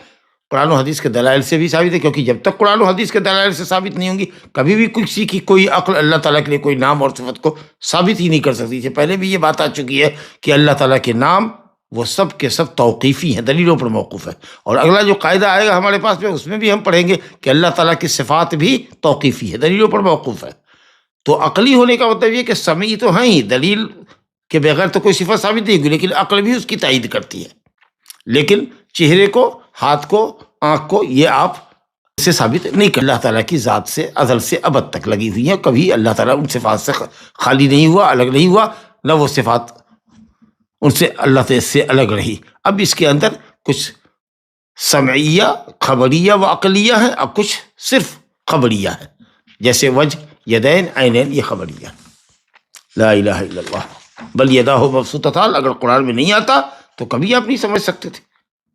قرآن و حدیث کے دلائل سے بھی ثابت ہے، کیونکہ جب تک قرآن و حدیث کے دلائل سے ثابت نہیں ہوں گی کبھی بھی کسی کی کوئی عقل اللہ تعالیٰ کے لیے کوئی نام اور صفت کو ثابت ہی نہیں کر سکتی ہے۔ پہلے بھی یہ بات آ چکی ہے کہ اللہ تعالیٰ کے نام وہ سب کے سب توقیفی ہیں، دلیلوں پر موقوف ہے۔ اور اگلا جو قاعدہ آئے گا ہمارے پاس میں، اس میں بھی ہم پڑھیں گے کہ اللہ تعالیٰ کی صفات بھی توقیفی ہے، دلیلوں پر موقوف ہے۔ تو عقلی ہونے کا مطلب یہ کہ سمعی تو ہیں ہی، دلیل کے بغیر تو کوئی صفت ثابت نہیں ہوگی، لیکن عقل بھی اس کی تائید کرتی ہے۔ لیکن چہرے کو، ہاتھ کو، آنکھ کو یہ آپ سے ثابت نہیں کر۔ اللہ تعالیٰ کی ذات سے ازل سے ابد تک لگی ہوئی ہیں، کبھی اللہ تعالیٰ ان صفات سے خالی نہیں ہوا، الگ نہیں ہوا، نہ وہ صفات ان سے اللہ سے الگ رہی۔ اب اس کے اندر کچھ سمعیہ، خبریہ و عقلیہ ہیں، اب کچھ صرف خبریہ ہے، جیسے وجہ، یدین، عینین، یہ خبریہ۔ لا الہ الا اللہ، بل یداہ مبسوطتان اگر قرآن میں نہیں آتا تو کبھی آپ نہیں سمجھ سکتے تھے۔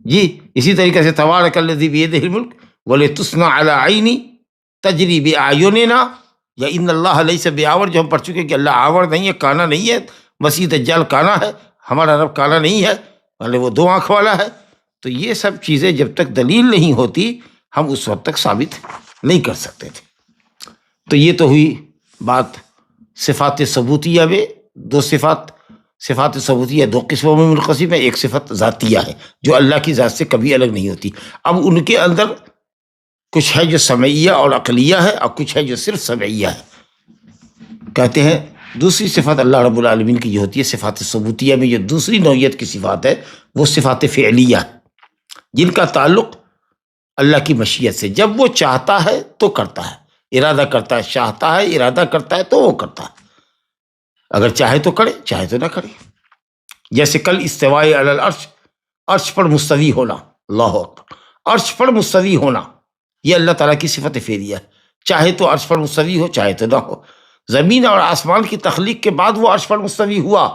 جی اسی طریقے سے تبارک الذی بیدہ الملک ولتصنع علی عینی تجری باعیننا، یا ان اللہ لیس بعور، جو ہم پڑھ چکے کہ اللہ آور نہیں ہے، کانا نہیں ہے، مسیح دجال کانا ہے، ہمارا رب کانا نہیں ہے، بلکہ وہ 2 آنکھ والا ہے۔ تو یہ سب چیزیں جب تک دلیل نہیں ہوتی ہم اس وقت تک ثابت نہیں کر سکتے تھے۔ تو یہ تو ہوئی بات صفات ثبوتیہ میں۔ 2 صفات ثبوتیہ 2 قسموں میں منقسم ہے، ایک صفت ذاتیہ ہے جو اللہ کی ذات سے کبھی الگ نہیں ہوتی۔ اب ان کے اندر کچھ ہے جو سمعیہ اور عقلیہ ہے، اور کچھ ہے جو صرف سمعیہ ہے۔ کہتے ہیں دوسری صفت اللہ رب العالمین کی جو ہوتی ہے صفات ثبوتیہ میں، جو دوسری نوعیت کی صفات ہے وہ صفات فعلیہ ہے، جن کا تعلق اللہ کی مشیت سے، جب وہ چاہتا ہے تو کرتا ہے، ارادہ کرتا ہے، چاہتا ہے، ارادہ کرتا ہے تو وہ کرتا ہے، اگر چاہے تو کرے، چاہے تو نہ کرے۔ جیسے کل استواء علی العرش، عرش پر مستوی ہونا، اللہ اکبر، عرش پر مستوی ہونا یہ اللہ تعالیٰ کی صفت فعلیہ ہے، چاہے تو عرش پر مستوی ہو، چاہے تو نہ ہو۔ زمین اور آسمان کی تخلیق کے بعد وہ عرش پر مستوی ہوا،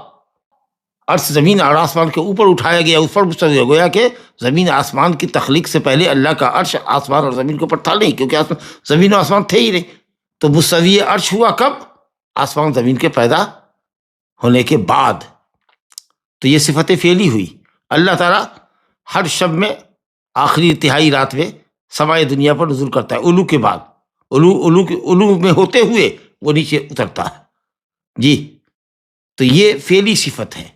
عرش زمین اور آسمان کے اوپر اٹھایا گیا، اس پر مستوی ہو گیا کہ زمین آسمان کی تخلیق سے پہلے اللہ کا عرش آسمان اور زمین کے اوپر تھا نہیں، کیونکہ زمین و آسمان تھے ہی نہیں۔ تو مستوی عرش ہوا کب؟ آسمان زمین کے پیدا ہونے کے بعد۔ تو یہ صفت فعلی ہوئی۔ اللہ تعالیٰ ہر شب میں آخری تہائی رات میں سمائے دنیا پر نزول کرتا ہے، علو کے بعد، علو میں ہوتے ہوئے وہ نیچے اترتا ہے۔ جی تو یہ فعلی صفت ہے۔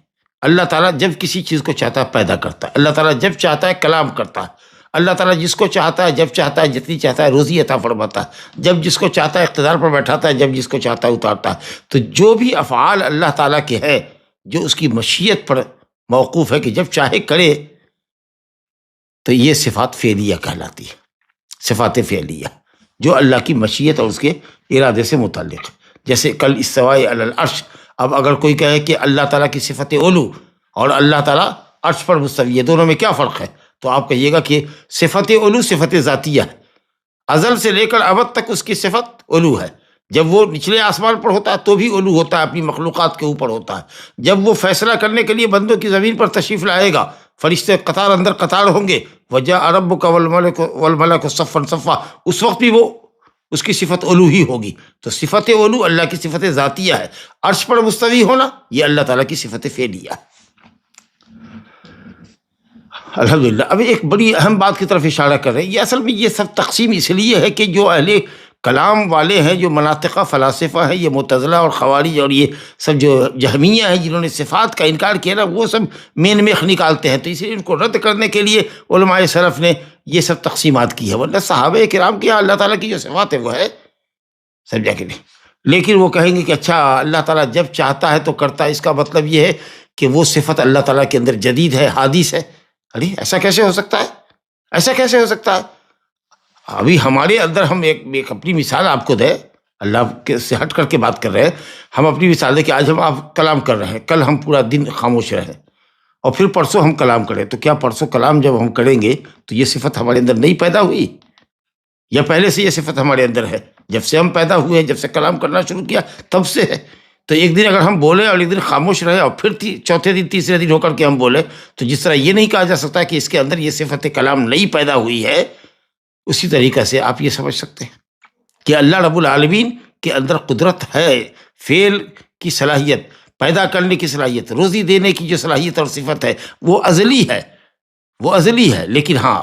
اللہ تعالیٰ جب کسی چیز کو چاہتا ہے پیدا کرتا ہے، اللہ تعالیٰ جب چاہتا ہے کلام کرتا ہے، اللہ تعالیٰ جس کو چاہتا ہے جب چاہتا ہے جتنی چاہتا ہے روزی عطا فرماتا ہے، جب جس کو چاہتا ہے اقتدار پر بیٹھاتا ہے، جب جس کو چاہتا ہے اتارتا ہے۔ تو جو بھی افعال اللہ تعالیٰ کے ہیں جو اس کی مشیت پر موقوف ہے کہ جب چاہے کرے، تو یہ صفات فعلیہ کہلاتی ہے، صفات فعلیہ جو اللہ کی مشیت اور اس کے ارادے سے متعلق ہے۔ جیسے کل استواء علی العرش، اب اگر کوئی کہے کہ اللہ تعالیٰ کی صفت علو اور اللہ تعالیٰ عرش پر مستوی ہے، دونوں میں کیا فرق ہے؟ تو آپ کہیے گا کہ صفت علو صفت ذاتیہ ہے، ازل سے لے کر ابد تک اس کی صفت علو ہے۔ جب وہ نچلے آسمان پر ہوتا ہے تو بھی علو ہوتا ہے، اپنی مخلوقات کے اوپر ہوتا ہے۔ جب وہ فیصلہ کرنے کے لیے بندوں کی زمین پر تشریف لائے گا، فرشتے قطار اندر قطار ہوں گے، وجاء ربک والملک صفا صفا، اس وقت بھی وہ اس کی صفت علو ہی ہوگی. تو صفت علو اللہ کی صفت ذاتیہ ہے. عرش پر مستوی ہونا یہ اللہ تعالیٰ کی صفت فعلیہ ہے. الحمدللہ. اب ایک بڑی اہم بات کی طرف اشارہ کر رہے ہیں. یہ اصل میں یہ سب تقسیم اس لیے ہے کہ جو اہل کلام والے ہیں، جو مناطقہ فلاسفہ ہیں، یہ معتزلہ اور خوارج اور یہ سب جو جہمیہ ہیں جنہوں نے صفات کا انکار کیا نا، وہ سب مین میخ نکالتے ہیں. تو اس لیے ان کو رد کرنے کے لیے علماء سلف نے یہ سب تقسیمات کی ہے. ورنہ صحابہ کرام کے یہاں اللہ تعالیٰ کی جو صفات ہے وہ ہے، سمجھا کہ نہیں. لیکن وہ کہیں گے کہ اچھا اللہ تعالیٰ جب چاہتا ہے تو کرتا ہے. اس کا مطلب یہ ہے کہ وہ صفت اللہ تعالیٰ کے اندر جدید ہے، حادث ہے. ارے ایسا کیسے ہو سکتا ہے؟ ایسا کیسے ہو سکتا ہے؟ ابھی ہمارے اندر ہم ایک اپنی مثال آپ کو دیں، اللہ کے سے ہٹ کر کے بات کر رہے ہیں. ہم اپنی مثال دیں کہ آج ہم آپ کلام کر رہے ہیں، کل ہم پورا دن خاموش رہے اور پھر پرسوں ہم کلام کریں. تو کیا پرسوں کلام جب ہم کریں گے تو یہ صفت ہمارے اندر نہیں پیدا ہوئی، یا پہلے سے یہ صفت ہمارے اندر ہے؟ جب سے ہم پیدا ہوئے، جب سے کلام کرنا شروع کیا تب سے ہے. تو ایک دن اگر ہم بولے اور ایک دن خاموش رہے اور پھر چوتھے دن تیسرے دن ہو کر کے ہم بولے، تو جس طرح یہ نہیں کہا جا سکتا کہ اس کے اندر یہ صفت کلام نہیں پیدا ہوئی ہے، اسی طریقہ سے آپ یہ سمجھ سکتے ہیں کہ اللہ رب العالمین کے اندر قدرت ہے، فعل کی صلاحیت، پیدا کرنے کی صلاحیت، روزی دینے کی جو صلاحیت اور صفت ہے وہ ازلی ہے، وہ ازلی ہے. لیکن ہاں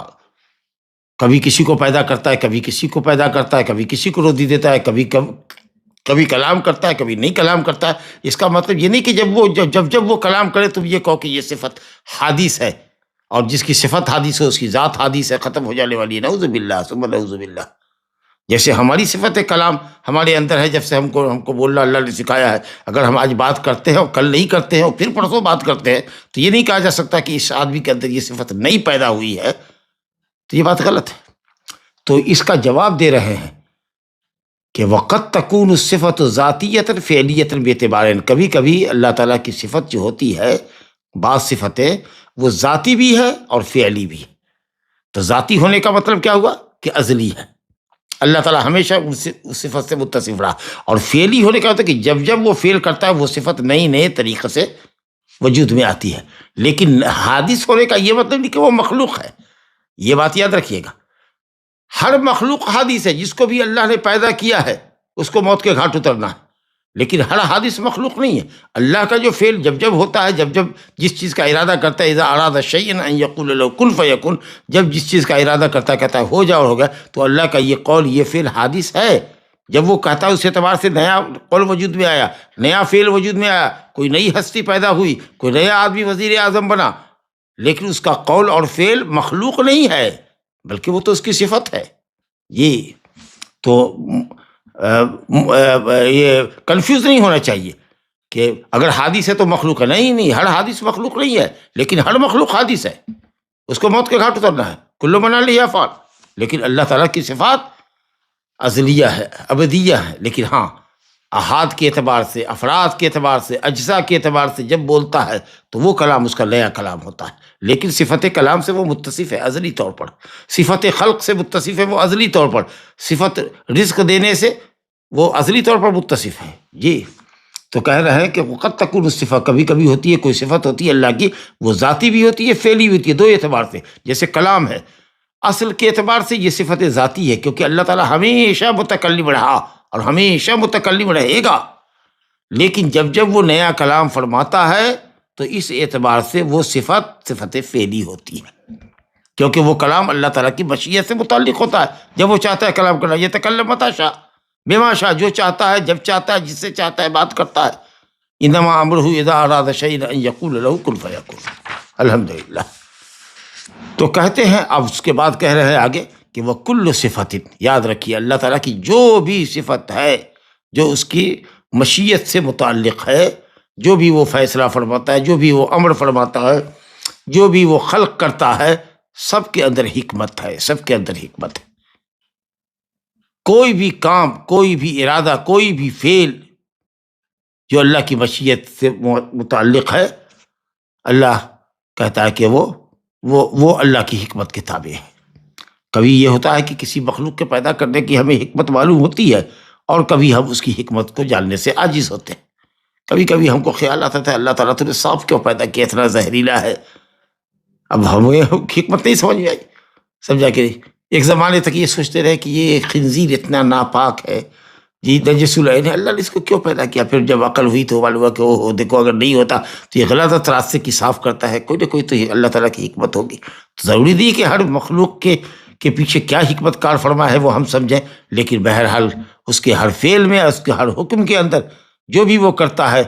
کبھی کسی کو پیدا کرتا ہے، کبھی کسی کو پیدا کرتا ہے، کبھی کسی کو روزی دیتا ہے، کبھی کلام کرتا ہے، کبھی نہیں کلام کرتا ہے. اس کا مطلب یہ نہیں کہ جب وہ کلام کرے تم یہ کہو کہ یہ صفت حادث ہے، اور جس کی صفت حادث ہے اس کی ذات حادث ہے، ختم ہو جانے والی ہے. نعوذ باللہ ثم نعوذ باللہ. جیسے ہماری صفت کلام ہمارے اندر ہے، جب سے ہم کو بولنا اللہ نے سکھایا ہے. اگر ہم آج بات کرتے ہیں اور کل نہیں کرتے ہیں اور پھر پرسوں بات کرتے ہیں، تو یہ نہیں کہا جا سکتا کہ اس آدمی کے اندر یہ صفت نہیں پیدا ہوئی ہے. تو یہ بات غلط ہے. تو اس کا جواب دے رہے ہیں کہ وقت تکون الصفت ذاتیۃ فعلیۃ باعتبار. کبھی کبھی اللہ تعالیٰ کی صفت جو ہوتی ہے، بعض صفتیں وہ ذاتی بھی ہے اور فعلی بھی. تو ذاتی ہونے کا مطلب کیا ہوا کہ ازلی ہے، اللہ تعالیٰ ہمیشہ اس صفت سے متصف رہا. اور فعلی ہونے کا مطلب کہ جب وہ فعل کرتا ہے وہ صفت نئے طریقے سے وجود میں آتی ہے. لیکن حادث ہونے کا یہ مطلب نہیں کہ وہ مخلوق ہے. یہ بات یاد رکھیے گا، ہر مخلوق حادث ہے. جس کو بھی اللہ نے پیدا کیا ہے اس کو موت کے گھاٹ اترنا ہے. لیکن ہر حادث مخلوق نہیں ہے. اللہ کا جو فعل جب ہوتا ہے، جب جس چیز کا ارادہ کرتا ہے، اذا اراد شیئا ان یقول له کن فیکن، جب جس چیز کا ارادہ کرتا ہے کہتا ہے ہو جا اور ہو گیا. تو اللہ کا یہ قول، یہ فعل حادث ہے. جب وہ کہتا ہے اس اعتبار سے نیا قول وجود میں آیا، نیا فعل وجود میں آیا، کوئی نئی ہستی پیدا ہوئی، کوئی نیا آدمی وزیر اعظم بنا. لیکن اس کا قول اور فعل مخلوق نہیں ہے، بلکہ وہ تو اس کی صفت ہے. یہ تو یہ کنفیوز نہیں ہونا چاہیے کہ اگر حادث ہے تو مخلوق ہے. نہیں، ہر حادث مخلوق نہیں ہے، لیکن ہر مخلوق حادث ہے، اس کو موت کے گھاٹ اترنا ہے. کل من علیہا فان. لیکن اللہ تعالیٰ کی صفات ازلیہ ہے، ابدیہ ہے. لیکن ہاں احاد کے اعتبار سے، افراد کے اعتبار سے، اجزاء کے اعتبار سے جب بولتا ہے تو وہ کلام اس کا نیا کلام ہوتا ہے. لیکن صفت کلام سے وہ متصف ہے ازلی طور پر، صفت خلق سے متصف ہے وہ ازلی طور پر، صفت رزق دینے سے وہ ازلی طور پر متصف ہے. جی تو کہہ رہے ہیں کہ وقت تکون الصفہ، کبھی کبھی ہوتی ہے، کوئی صفت ہوتی ہے اللہ کی، وہ ذاتی بھی ہوتی ہے، فعلی بھی ہوتی ہے. دو اعتبار سے. جیسے کلام ہے، اصل کے اعتبار سے یہ صفت ذاتی ہے، کیونکہ اللہ تعالیٰ ہمیشہ متکلم رہا اور ہمیشہ متکلم رہے گا. لیکن جب وہ نیا کلام فرماتا ہے تو اس اعتبار سے وہ صفت فعلی ہوتی ہے، کیونکہ وہ کلام اللہ تعالیٰ کی مشیت سے متعلق ہوتا ہے. جب وہ چاہتا ہے کلام کرنا، یہ تکلم متی شاء بما شاء، جو چاہتا ہے، جب چاہتا ہے، جس سے چاہتا ہے بات کرتا ہے. انما امرہ اذا اراد شیئا ان یقول له کن فیکن. الحمدللہ. تو کہتے ہیں، اب اس کے بعد کہہ رہے ہیں آگے کہ وہ کل صفت، یاد رکھیے اللہ تعالیٰ کی جو بھی صفت ہے جو اس کی مشیت سے متعلق ہے، جو بھی وہ فیصلہ فرماتا ہے، جو بھی وہ امر فرماتا ہے، جو بھی وہ خلق کرتا ہے، سب کے اندر حکمت ہے، سب کے اندر حکمت ہے. کوئی بھی کام، کوئی بھی ارادہ، کوئی بھی فعل جو اللہ کی مشیت سے متعلق ہے، اللہ کہتا ہے کہ وہ اللہ کی حکمت کے تابع ہے. کبھی یہ ہوتا ہے کہ کسی مخلوق کے پیدا کرنے کی ہمیں حکمت معلوم ہوتی ہے، اور کبھی ہم اس کی حکمت کو جاننے سے عاجز ہوتے ہیں. کبھی کبھی ہم کو خیال آتا تھا اللہ تعالیٰ نے سانپ کیوں پیدا کیا، اتنا زہریلا ہے. اب ہمیں حکمت نہیں سمجھ میں آئی، سمجھا کہ ایک زمانے تک یہ سوچتے رہے کہ یہ خنزیر اتنا ناپاک ہے جی، نجس العین ہے، اللہ نے اس کو کیوں پیدا کیا؟ پھر جب عقل ہوئی تو معلوم ہوا کہ اوہ دیکھو اگر نہیں ہوتا تو یہ غلط راستے کی صاف کرتا ہے، کوئی نہ کوئی تو یہ اللہ تعالیٰ کی حکمت ہوگی۔ تو ضروری نہیں کہ ہر مخلوق کے پیچھے کیا حکمت کار فرما ہے وہ ہم سمجھیں، لیکن بہرحال اس کے ہر فعل میں، اس کے ہر حکم کے اندر جو بھی وہ کرتا ہے،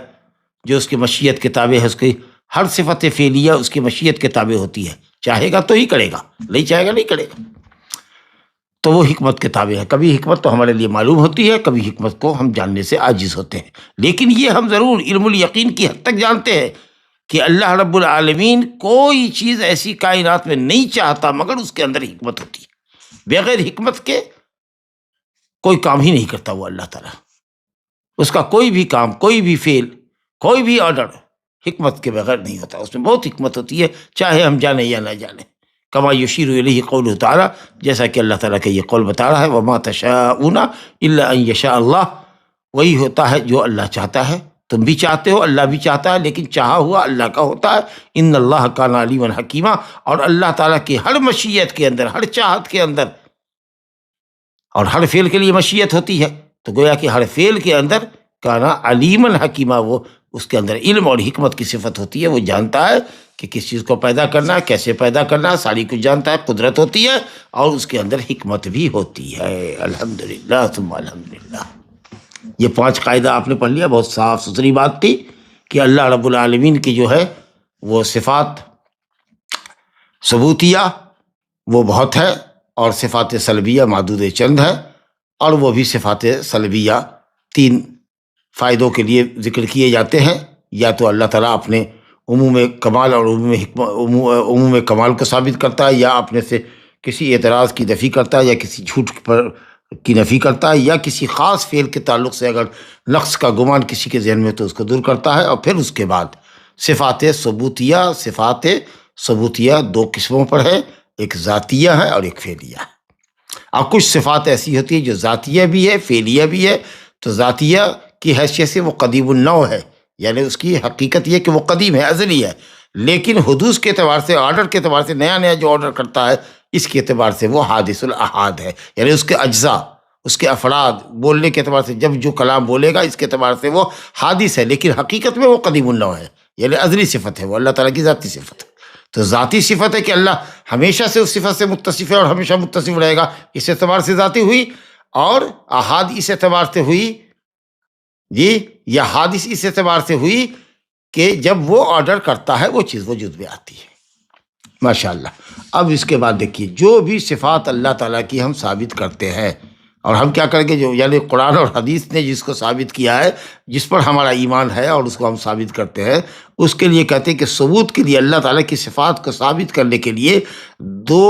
جو اس کی مشیت کے تابع ہے، اس کی ہر صفت فعلیہ اس کی مشیت کے تابع ہوتی ہے، چاہے گا تو ہی کرے گا، نہیں چاہے گا نہیں کرے گا، تو وہ حکمت کے تابع ہے۔ کبھی حکمت تو ہمارے لیے معلوم ہوتی ہے، کبھی حکمت کو ہم جاننے سے عاجز ہوتے ہیں، لیکن یہ ہم ضرور علم الیقین کی حد تک جانتے ہیں کہ اللہ رب العالمین کوئی چیز ایسی کائنات میں نہیں چاہتا مگر اس کے اندر حکمت ہوتی ہے۔ بغیر حکمت کے کوئی کام ہی نہیں کرتا وہ اللہ تعالیٰ، اس کا کوئی بھی کام، کوئی بھی فعل، کوئی بھی آرڈر حکمت کے بغیر نہیں ہوتا، اس میں بہت حکمت ہوتی ہے، چاہے ہم جانیں یا نہ جانیں۔ کما یشیر الیہ قولہ تعالیٰ، جیسا کہ اللہ تعالیٰ کا یہ قول بتا رہا ہے، وما تشاءون الا ان یشاء اللہ، وہی ہوتا ہے جو اللہ چاہتا ہے۔ تم بھی چاہتے ہو، اللہ بھی چاہتا ہے، لیکن چاہا ہوا اللہ کا ہوتا ہے۔ ان اللہ کان علیما حکیما، اور اللہ تعالیٰ کی ہر مشیت کے اندر، ہر چاہت کے اندر، اور ہر فعل کے لیے مشیت ہوتی ہے، تو گویا کہ ہر فعل کے اندر کانا علیما حکیما، وہ اس کے اندر علم اور حکمت کی صفت ہوتی ہے، وہ جانتا ہے کہ کس چیز کو پیدا کرنا ہے، کیسے پیدا کرنا ہے، ساری کچھ جانتا ہے، قدرت ہوتی ہے، اور اس کے اندر حکمت بھی ہوتی ہے۔ الحمدللہ ثم الحمدللہ۔ یہ 5 قاعدہ آپ نے پڑھ لیا، بہت صاف ستھری بات تھی کہ اللہ رب العالمین کی جو ہے وہ صفات ثبوتیہ وہ بہت ہے، اور صفات سلبیہ معدود چند ہے، اور وہ بھی صفات سلبیہ 3 فائدوں کے لیے ذکر کیے جاتے ہیں۔ یا تو اللہ تعالیٰ اپنے عموم کمال اور عموم کمال کو ثابت کرتا ہے، یا اپنے سے کسی اعتراض کی نفی کرتا ہے، یا کسی جھوٹ پر کی نفی کرتا ہے، یا کسی خاص فعل کے تعلق سے اگر نقص کا گمان کسی کے ذہن میں تو اس کو دور کرتا ہے۔ اور پھر اس کے بعد صفات ثبوتیہ 2 قسموں پر ہے، ایک ذاتیہ ہے اور ایک فعلیہ ہے۔ اب کچھ صفات ایسی ہوتی ہے جو ذاتیہ بھی ہے، فعلیہ بھی ہے۔ تو ذاتیہ کی حیثیت سے وہ قدیم النوع ہے، یعنی اس کی حقیقت یہ کہ وہ قدیم ہے، ازلی ہے، لیکن حدوث کے اعتبار سے، آرڈر کے اعتبار سے، نیا جو آرڈر کرتا ہے اس کے اعتبار سے وہ حادث الاحاد ہے، یعنی اس کے اجزاء، اس کے افراد، بولنے کے اعتبار سے جب جو کلام بولے گا اس کے اعتبار سے وہ حادث ہے، لیکن حقیقت میں وہ قدیم النوع ہے، یعنی ازلی صفت ہے، وہ اللہ تعالیٰ کی ذاتی صفت ہے۔ تو ذاتی صفت ہے کہ اللہ ہمیشہ سے اس صفت سے متصف ہے اور ہمیشہ متصف رہے گا، اس اعتبار سے ذاتی ہوئی، اور احاد اس اعتبار سے ہوئی جی، یا حادث اس اعتبار سے ہوئی کہ جب وہ آرڈر کرتا ہے وہ چیز وجود میں آتی ہے۔ ماشاءاللہ۔ اب اس کے بعد دیکھیے، جو بھی صفات اللہ تعالیٰ کی ہم ثابت کرتے ہیں، اور ہم کیا کریں گے، جو یعنی قرآن اور حدیث نے جس کو ثابت کیا ہے، جس پر ہمارا ایمان ہے اور اس کو ہم ثابت کرتے ہیں، اس کے لیے کہتے ہیں کہ ثبوت کے لیے، اللہ تعالیٰ کی صفات کو ثابت کرنے کے لیے 2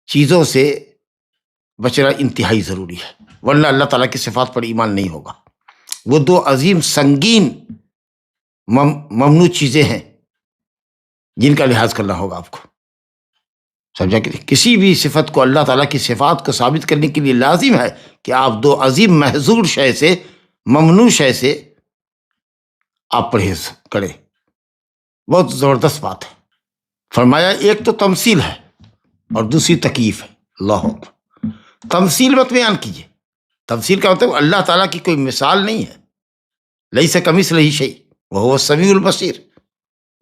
چیزوں سے بچنا انتہائی ضروری ہے، ورنہ اللہ تعالیٰ کی صفات پر ایمان نہیں ہوگا۔ وہ 2 عظیم سنگین ممنوع چیزیں ہیں جن کا لحاظ کرنا ہوگا آپ کو، سمجھا کہ کسی بھی صفت کو، اللہ تعالیٰ کی صفات کو ثابت کرنے کے لیے لازم ہے کہ آپ 2 عظیم محظور شے سے، ممنوع شے سے آپ پرہیز کریں۔ بہت زبردست بات ہے۔ فرمایا ایک تو تمثیل ہے اور دوسری تکییف ہے۔ اللہ اکبر۔ تمثیل مت بیان کیجیے۔ تمثیل کا مطلب اللہ تعالیٰ کی کوئی مثال نہیں ہے، لیس کمثلہ شیء وہو السمیع البصیر۔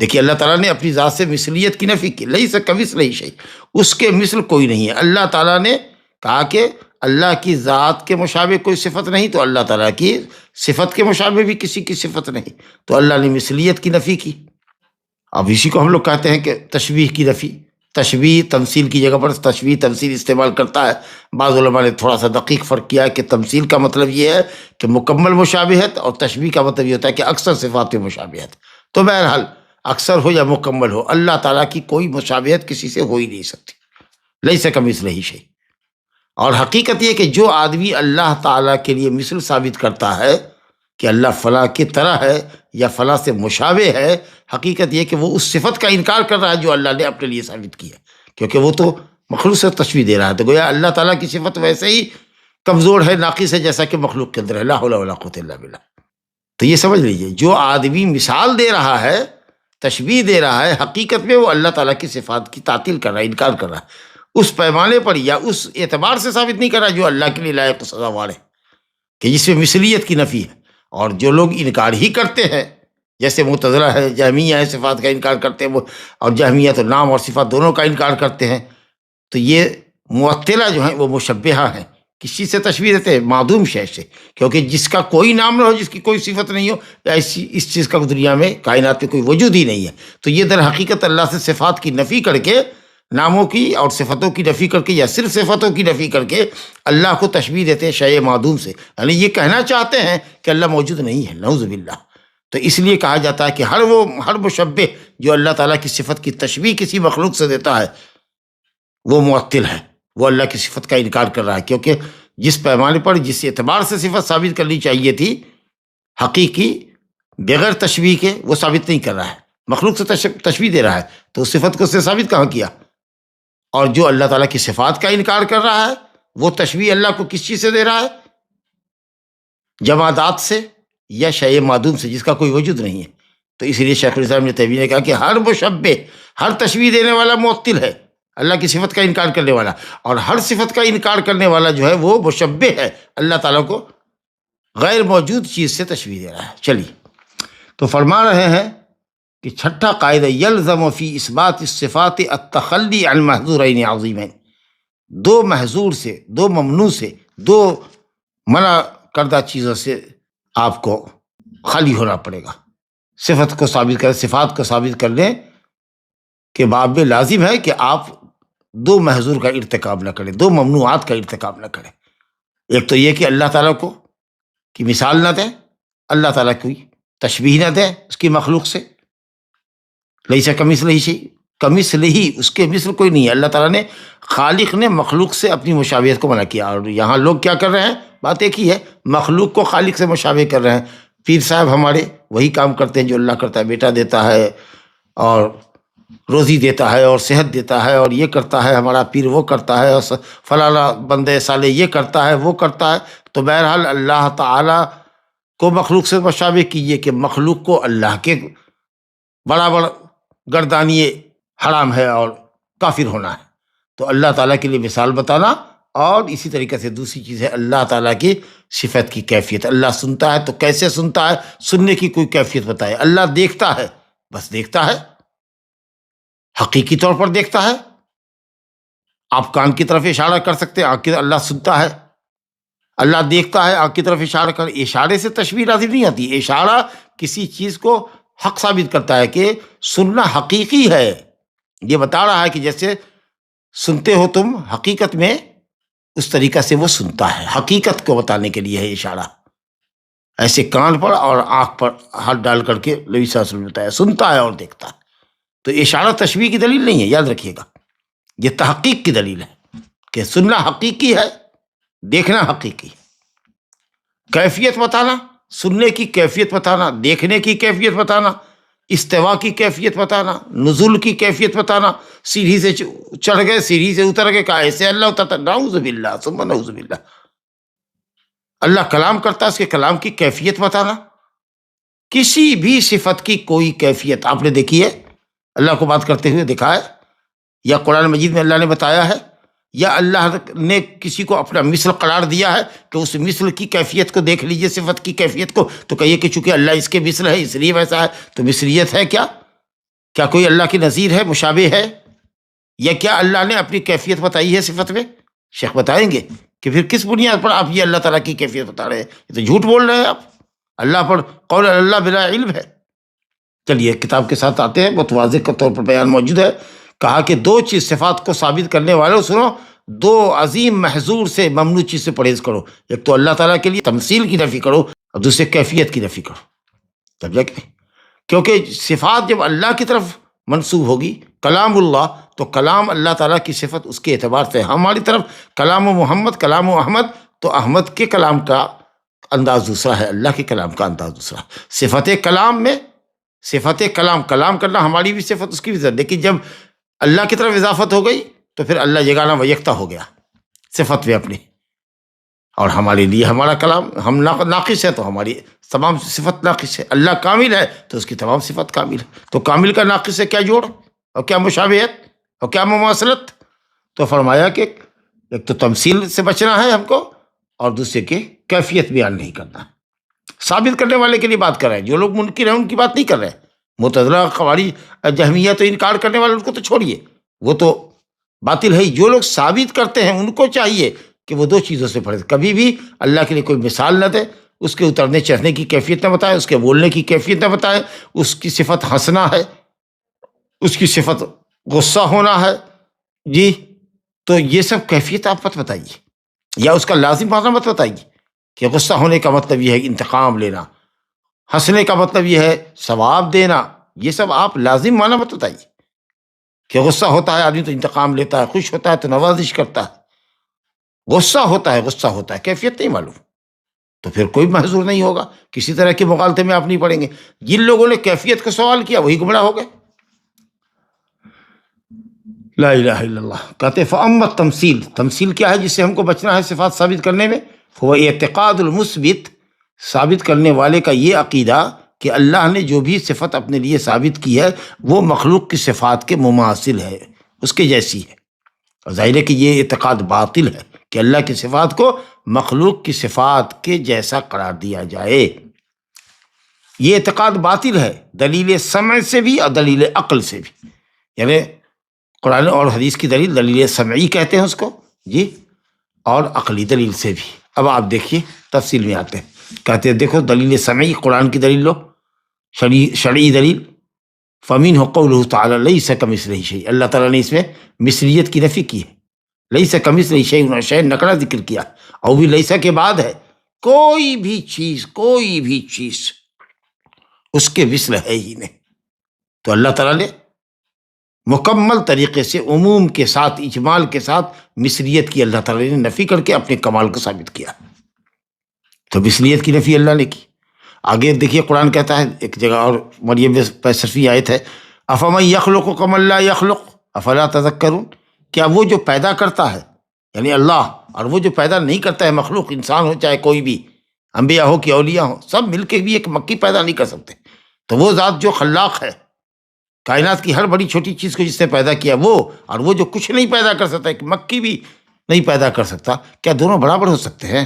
دیکھیے اللہ تعالیٰ نے اپنی ذات سے مثلیت کی نفی کی، لیس کمثلہ شیء، اس کے مثل کوئی نہیں ہے۔ اللہ تعالیٰ نے کہا کہ اللہ کی ذات کے مشابہ کوئی صفت نہیں، تو اللہ تعالیٰ کی صفت کے مشابہ بھی کسی کی صفت نہیں، تو اللہ نے مثلیت کی نفی کی۔ اب اسی کو ہم لوگ کہتے ہیں کہ تشبیہ کی نفی۔ تشبیہ تمثیل کی جگہ پر تشبیہ تمثیل استعمال کرتا ہے۔ بعض علماء نے تھوڑا سا دقیق فرق کیا ہے کہ تمثیل کا مطلب یہ ہے کہ مکمل مشابہت، اور تشبیہ کا مطلب یہ ہوتا ہے کہ اکثر صفات میں مشابہت۔ تو بہرحال اکثر ہو یا مکمل ہو، اللہ تعالیٰ کی کوئی مشابہت کسی سے ہو ہی نہیں سکتی، لیس کمثلہ شیء۔ اور حقیقت یہ کہ جو آدمی اللہ تعالیٰ کے لیے مثل ثابت کرتا ہے کہ اللہ فلاں کی طرح ہے یا فلاں سے مشابہ ہے، حقیقت یہ کہ وہ اس صفت کا انکار کر رہا ہے جو اللہ نے اپنے لیے ثابت کی ہے، کیونکہ وہ تو مخلوق سے تشبیہ دے رہا ہے۔ تو گویا اللہ تعالیٰ کی صفت ویسے ہی کمزور ہے، ناقص ہے، جیسا کہ مخلوق کے اندر ہے، لا حول ولا قوت الا باللہ۔ تو یہ سمجھ لیجئے، جو آدمی مثال دے رہا ہے، تشبیہ دے رہا ہے، حقیقت میں وہ اللہ تعالیٰ کی صفات کی تعطیل کر رہا ہے، انکار کر رہا ہے۔ اس پیمانے پر یا اس اعتبار سے ثابت نہیں کر رہا جو اللہ کے لیے لائق و سزاوار ہے، کہ جس میں مثلیت کی نفی ہے۔ اور جو لوگ انکار ہی کرتے ہیں، جیسے معتزلہ ہے، جہمیہ ہے، صفات کا انکار کرتے ہیں وہ، اور جہمیہ تو نام اور صفات دونوں کا انکار کرتے ہیں، تو یہ معطلہ جو ہیں وہ مشبہہ ہیں۔ کس چیز سے تشبیہ دیتے ہیں؟ معدوم شے سے، کیونکہ جس کا کوئی نام نہ ہو، جس کی کوئی صفت نہیں ہو، ایسی اس چیز کا دنیا میں کائنات میں کوئی وجود ہی نہیں ہے۔ تو یہ در حقیقت اللہ سے صفات کی نفی کر کے، ناموں کی اور صفتوں کی نفی کر کے، یا صرف صفتوں کی نفی کر کے اللہ کو تشبیہ دیتے ہیں شے معدوم سے، یعنی یہ کہنا چاہتے ہیں کہ اللہ موجود نہیں ہے، نعوذ باللہ۔ تو اس لیے کہا جاتا ہے کہ ہر مشبہ جو اللہ تعالیٰ کی صفت کی تشبیہ کسی مخلوق سے دیتا ہے وہ معطل ہے، وہ اللہ کی صفت کا انکار کر رہا ہے، کیونکہ جس پیمانے پر، جس اعتبار سے صفت ثابت کرنی چاہیے تھی حقیقی بغیر تشبیہ کے، وہ ثابت نہیں کر رہا ہے، مخلوق سے تشبیہ دے رہا ہے، تو اس صفت کو اس سے ثابت کہاں کیا؟ اور جو اللہ تعالیٰ کی صفات کا انکار کر رہا ہے وہ تشبیہ اللہ کو کس چیز سے دے رہا ہے؟ جمادات سے یا شے معدوم سے، جس کا کوئی وجود نہیں ہے۔ تو اس لیے شیخ الاسلام ابن تیمیہ نے کہا کہ ہر مشبہ، ہر تشبیہ دینے والا معطل ہے، اللہ کی صفت کا انکار کرنے والا، اور ہر صفت کا انکار کرنے والا جو ہے وہ مشبہ ہے، اللہ تعالیٰ کو غیر موجود چیز سے تشبیہ دے رہا ہے۔ چلیے، تو فرما رہے ہیں کہ چھٹا قاعدہ، یلزم فی اثبات الصفات التخلی عن محظورین عظیمین، دو محظور سے، دو ممنوع سے، دو منع کردہ چیزوں سے آپ کو خالی ہونا پڑے گا۔ صفت کو ثابت کریں، صفات کو ثابت کرنے کے باب میں لازم ہے کہ آپ دو محظور کا ارتکاب نہ کریں، دو ممنوعات کا ارتکاب نہ کریں۔ ایک تو یہ کہ اللہ تعالیٰ کو کی مثال نہ دیں، اللہ تعالیٰ کی تشبیہ نہ دیں اس کی مخلوق سے، لیس کمثلہ شیء، کمثلہ، اس کے مثل کوئی نہیں ہے۔ اللہ تعالیٰ نے، خالق نے مخلوق سے اپنی مشابہت کو منع کیا، اور یہاں لوگ کیا کر رہے ہیں؟ بات ایک ہی ہے، مخلوق کو خالق سے مشابہ کر رہے ہیں۔ پیر صاحب ہمارے وہی کام کرتے ہیں جو اللہ کرتا ہے، بیٹا دیتا ہے اور روزی دیتا ہے اور صحت دیتا ہے، اور یہ کرتا ہے ہمارا پیر، وہ کرتا ہے، اور فلانا بندے صالح یہ کرتا ہے وہ کرتا ہے۔ تو بہرحال اللہ تعالیٰ کو مخلوق سے مشابہ کیجیے کہ مخلوق کو اللہ کے برابر گردانیے حرام ہے اور کافر ہونا ہے۔ تو اللہ تعالیٰ کے لیے مثال بتانا، اور اسی طریقے سے دوسری چیز ہے اللہ تعالیٰ کی صفت کی کیفیت۔ اللہ سنتا ہے تو کیسے سنتا ہے؟ سننے کی کوئی کیفیت بتائے۔ اللہ دیکھتا ہے، بس دیکھتا ہے، حقیقی طور پر دیکھتا ہے۔ آپ کان کی طرف اشارہ کر سکتے ہیں، آنکھ کی، اللہ سنتا ہے، اللہ دیکھتا ہے، آنکھ کی طرف اشارہ کر۔ اشارے سے تشبیہ لازم نہیں آتی، اشارہ کسی چیز کو حق ثابت کرتا ہے کہ سننا حقیقی ہے۔ یہ بتا رہا ہے کہ جیسے سنتے ہو تم حقیقت میں، اس طریقہ سے وہ سنتا ہے، حقیقت کو بتانے کے لیے ہے اشارہ۔ ایسے کان پر اور آنکھ پر ہاتھ ڈال کر کے نبی صلی اللہ علیہ وسلم نے بتایا، سنتا ہے اور دیکھتا ہے۔ تو اشارہ تشبیہ کی دلیل نہیں ہے، یاد رکھیے گا، یہ تحقیق کی دلیل ہے کہ سننا حقیقی ہے، دیکھنا حقیقی ہے۔ کیفیت بتانا، سننے کی کیفیت بتانا، دیکھنے کی کیفیت بتانا، استوا کی کیفیت بتانا، نزول کی کیفیت بتانا، سیڑھی سے چڑھ گئے، سیڑھی سے اتر گئے، کہا ایسے اللہ اترتا، نعوذ باللہ ثم نعوذ باللہ۔ اللہ کلام کرتا ہے، اس کے کلام کی کیفیت بتانا۔ کسی بھی صفت کی کوئی کیفیت آپ نے دیکھی ہے؟ اللہ کو بات کرتے ہوئے دیکھا ہے؟ یا قرآن مجید میں اللہ نے بتایا ہے؟ یا اللہ نے کسی کو اپنا مثل قرار دیا ہے کہ اس مثل کی کیفیت کو دیکھ لیجئے، صفت کی کیفیت کو، تو کہیے کہ چونکہ اللہ اس کے مثل ہے اس لیے ویسا ہے۔ تو مثلیت ہے کیا؟ کیا کوئی اللہ کی نظیر ہے، مشابہ ہے؟ یا کیا اللہ نے اپنی کیفیت بتائی ہے صفت میں؟ شیخ بتائیں گے کہ پھر کس بنیاد پر آپ یہ اللہ تعالیٰ کی کیفیت بتا رہے ہیں؟ یہ تو جھوٹ بول رہے ہیں آپ، اللہ پر قول اللہ بلا علم ہے۔ چلیے کتاب کے ساتھ آتے ہیں، بہت واضح طور پر بیان موجود ہے۔ کہا کہ دو چیز صفات کو ثابت کرنے والوں، سنو، دو عظیم محظور سے، ممنوع چیز سے پرہیز کرو۔ ایک تو اللہ تعالیٰ کے لیے تمثیل کی نفی کرو، اور دوسرے کیفیت کی نفی کرو۔ جب کیونکہ صفات جب اللہ کی طرف منسوب ہوگی، کلام اللہ، تو کلام اللہ تعالیٰ کی صفت اس کے اعتبار سے ہماری طرف کلام و محمد، کلام و احمد، تو احمد کے کلام کا انداز دوسرا ہے، اللہ کے کلام کا انداز دوسرا ہے۔ صفت کلام میں، صفت کلام کرنا ہماری بھی صفت، اس کی بھی صفت، لیکن جب اللہ کی طرف اضافت ہو گئی تو پھر اللہ یگانہ و یکتا ہو گیا صفت میں اپنی، اور ہمارے لیے ہمارا کلام، ہم ناقص ہے تو ہماری تمام صفت ناقص ہے، اللہ کامل ہے تو اس کی تمام صفت کامل ہے۔ تو کامل کا ناقص سے کیا جوڑ، اور کیا مشابہت، اور کیا مماثلت؟ تو فرمایا کہ ایک تو تمثیل سے بچنا ہے ہم کو، اور دوسرے کے کیفیت بیان نہیں کرنا ہے۔ ثابت کرنے والے کے لیے بات کر رہے ہیں، جو لوگ منکر ہیں ان کی بات نہیں کر رہے ہیں۔ معتزلہ، خوارج، جہمیہ تو انکار کرنے والے ان کو تو چھوڑیے، وہ تو باطل ہے ہی۔ جو لوگ ثابت کرتے ہیں ان کو چاہیے کہ وہ دو چیزوں سے پڑھے، کبھی بھی اللہ کے لیے کوئی مثال نہ دے، اس کے اترنے چڑھنے کی کیفیت نہ بتائے، اس کے بولنے کی کیفیت نہ بتائے، اس کی صفت ہنسنا ہے، اس کی صفت غصہ ہونا ہے، جی تو یہ سب کیفیت آپ مت بتائیے، یا اس کا لازم معنی مت بتائیے کہ غصہ ہونے کا مطلب یہ ہے انتقام لینا، ہنسنے کا مطلب یہ ہے ثواب دینا، یہ سب آپ لازم معنی مت بتائیے کہ غصہ ہوتا ہے آدمی تو انتقام لیتا ہے، خوش ہوتا ہے تو نوازش کرتا ہے، غصہ ہوتا ہے کیفیت نہیں معلوم، تو پھر کوئی محظور نہیں ہوگا، کسی طرح کے مغالطے میں آپ نہیں پڑیں گے۔ جن لوگوں نے کیفیت کا سوال کیا وہی گمراہ ہو گئے۔ لا الہ الا اللہ۔ کہتے فاما تمثیل، تمثیل کیا ہے جس سے ہم کو بچنا ہے صفات ثابت کرنے میں؟ وہ اعتقاد المثبت، ثابت کرنے والے کا یہ عقیدہ کہ اللہ نے جو بھی صفت اپنے لیے ثابت کی ہے وہ مخلوق کی صفات کے مماثل ہے، اس کے جیسی ہے۔ اور ظاہر ہے کہ یہ اعتقاد باطل ہے کہ اللہ کی صفات کو مخلوق کی صفات کے جیسا قرار دیا جائے، یہ اعتقاد باطل ہے، دلیل سمع سے بھی اور دلیل عقل سے بھی، یعنی قرآن اور حدیث کی دلیل، دلیل سمعی کہتے ہیں اس کو، جی، اور عقلی دلیل سے بھی۔ اب آپ دیکھیے تفصیل میں آتے ہیں، کہتے ہیں دیکھو دلیل سمعی، قرآن کی دلیل لو، شرعی دلیل، فَمِنْهُ قَوْلُهُ تَعَالَى لَيْسَ كَمِثْلِهِ شَيْءٌ، اللہ تعالیٰ نے اس میں مثلیت کی نفی کی ہے، لَيْسَ كَمِثْلِهِ شَيْءٌ، شَيْءٌ نکرہ ذکر کیا، اور بھی لَيْسَ کے بعد ہے، کوئی بھی چیز اس کے مثل ہے ہی نہیں۔ تو اللہ تعالیٰ نے مکمل طریقے سے عموم کے ساتھ، اجمال کے ساتھ مثلیت کی اللہ تعالیٰ نے نفی کر کے اپنے کمال کو ثابت کیا، تو مثلیت کی نفی اللہ نے کی۔ آگے دیکھیے قرآن کہتا ہے ایک جگہ اور، مریم 65 آیت ہے، افمن یخلق کمن لا یخلق افلا تذکرون، کیا وہ جو پیدا کرتا ہے یعنی اللہ، اور وہ جو پیدا نہیں کرتا ہے مخلوق، انسان ہو چاہے کوئی بھی، انبیاء ہو کہ اولیاء ہو، سب مل کے بھی ایک مکی پیدا نہیں کر سکتے، تو وہ ذات جو خلاق ہے کائنات کی ہر بڑی چھوٹی چیز کو جس نے پیدا کیا وہ، اور وہ جو کچھ نہیں پیدا کر سکتا، ایک مکی بھی نہیں پیدا کر سکتا، کیا دونوں برابر ہو سکتے ہیں؟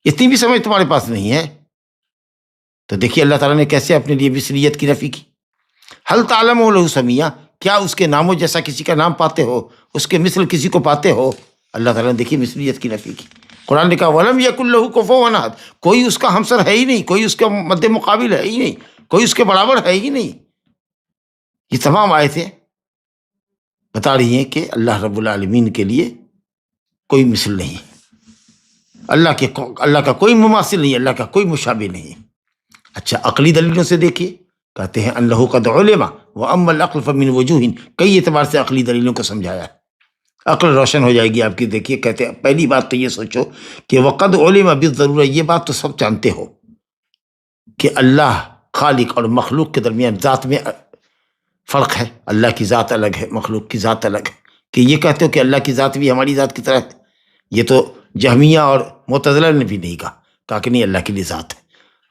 اتنی بھی سمجھ تمہارے پاس نہیں ہے؟ تو دیکھیے اللہ تعالیٰ نے کیسے اپنے لیے مثلیت کی نفی کی۔ حل تعلم لہ سمیہ، کیا اس کے ناموں جیسا کسی کا نام پاتے ہو، اس کے مثل کسی کو پاتے ہو؟ اللہ تعالیٰ نے دیکھیے مثلیت کی نفی کی۔ قرآن نے کہا ولم یکن لہ کفوا احد، کوئی اس کا ہمسر ہے ہی نہیں، کوئی اس کا مد مقابل ہے ہی نہیں، کوئی اس کے برابر ہے ہی نہیں۔ یہ تمام آیتیں بتا رہی ہیں کہ اللہ رب العالمین کے لیے کوئی مثل نہیں، اللہ کا کوئی مماثل نہیں، اللہ کا کوئی مشابہ نہیں۔ اچھا عقلی دلیلوں سے دیکھیے، کہتے ہیں ان لہ قد علم واما العقل فمن وجوہ، کئی اعتبار سے عقلی دلیلوں کو سمجھایا ہے، عقل روشن ہو جائے گی آپ کی۔ دیکھیے کہتے ہیں پہلی بات تو یہ سوچو کہ وقد علم بالضرورہ، یہ بات تو سب جانتے ہو کہ اللہ خالق اور مخلوق کے درمیان ذات میں فرق ہے، اللہ کی ذات الگ ہے، مخلوق کی ذات الگ ہے۔ کہ یہ کہتے ہو کہ اللہ کی ذات بھی ہماری ذات کی طرح ہے، یہ تو جہمیہ اور معتزلہ نے بھی نہیں کہا کہ نہیں، اللہ کے لیے ذات ہے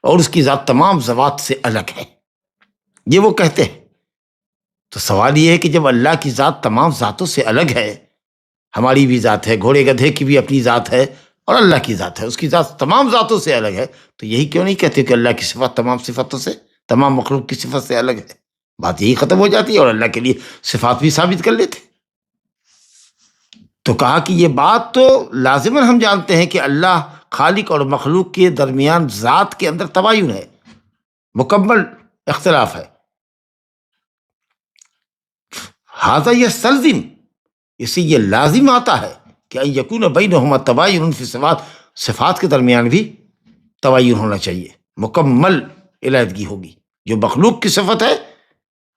اور اس کی ذات تمام ذوات سے الگ ہے، یہ وہ کہتے ہیں۔ تو سوال یہ ہے کہ جب اللہ کی ذات تمام ذاتوں سے الگ ہے، ہماری بھی ذات ہے، گھوڑے گدھے کی بھی اپنی ذات ہے، اور اللہ کی ذات ہے، اس کی ذات تمام ذاتوں سے الگ ہے، تو یہی کیوں نہیں کہتے کہ اللہ کی صفات تمام صفاتوں سے، تمام مخلوق کی صفت سے الگ ہے؟ بات یہی ختم ہو جاتی ہے، اور اللہ کے لیے صفات بھی ثابت کر لیتے۔ تو کہا کہ یہ بات تو لازماً ہم جانتے ہیں کہ اللہ خالق اور مخلوق کے درمیان ذات کے اندر تباین ہے، مکمل اختلاف ہے۔ ھذا یستلزم، اس سے یہ لازم آتا ہے کہ ان یکون بینہما تباین فی الصفات، صفات کے درمیان بھی تباین ہونا چاہیے، مکمل علیحدگی ہوگی۔ جو مخلوق کی صفت ہے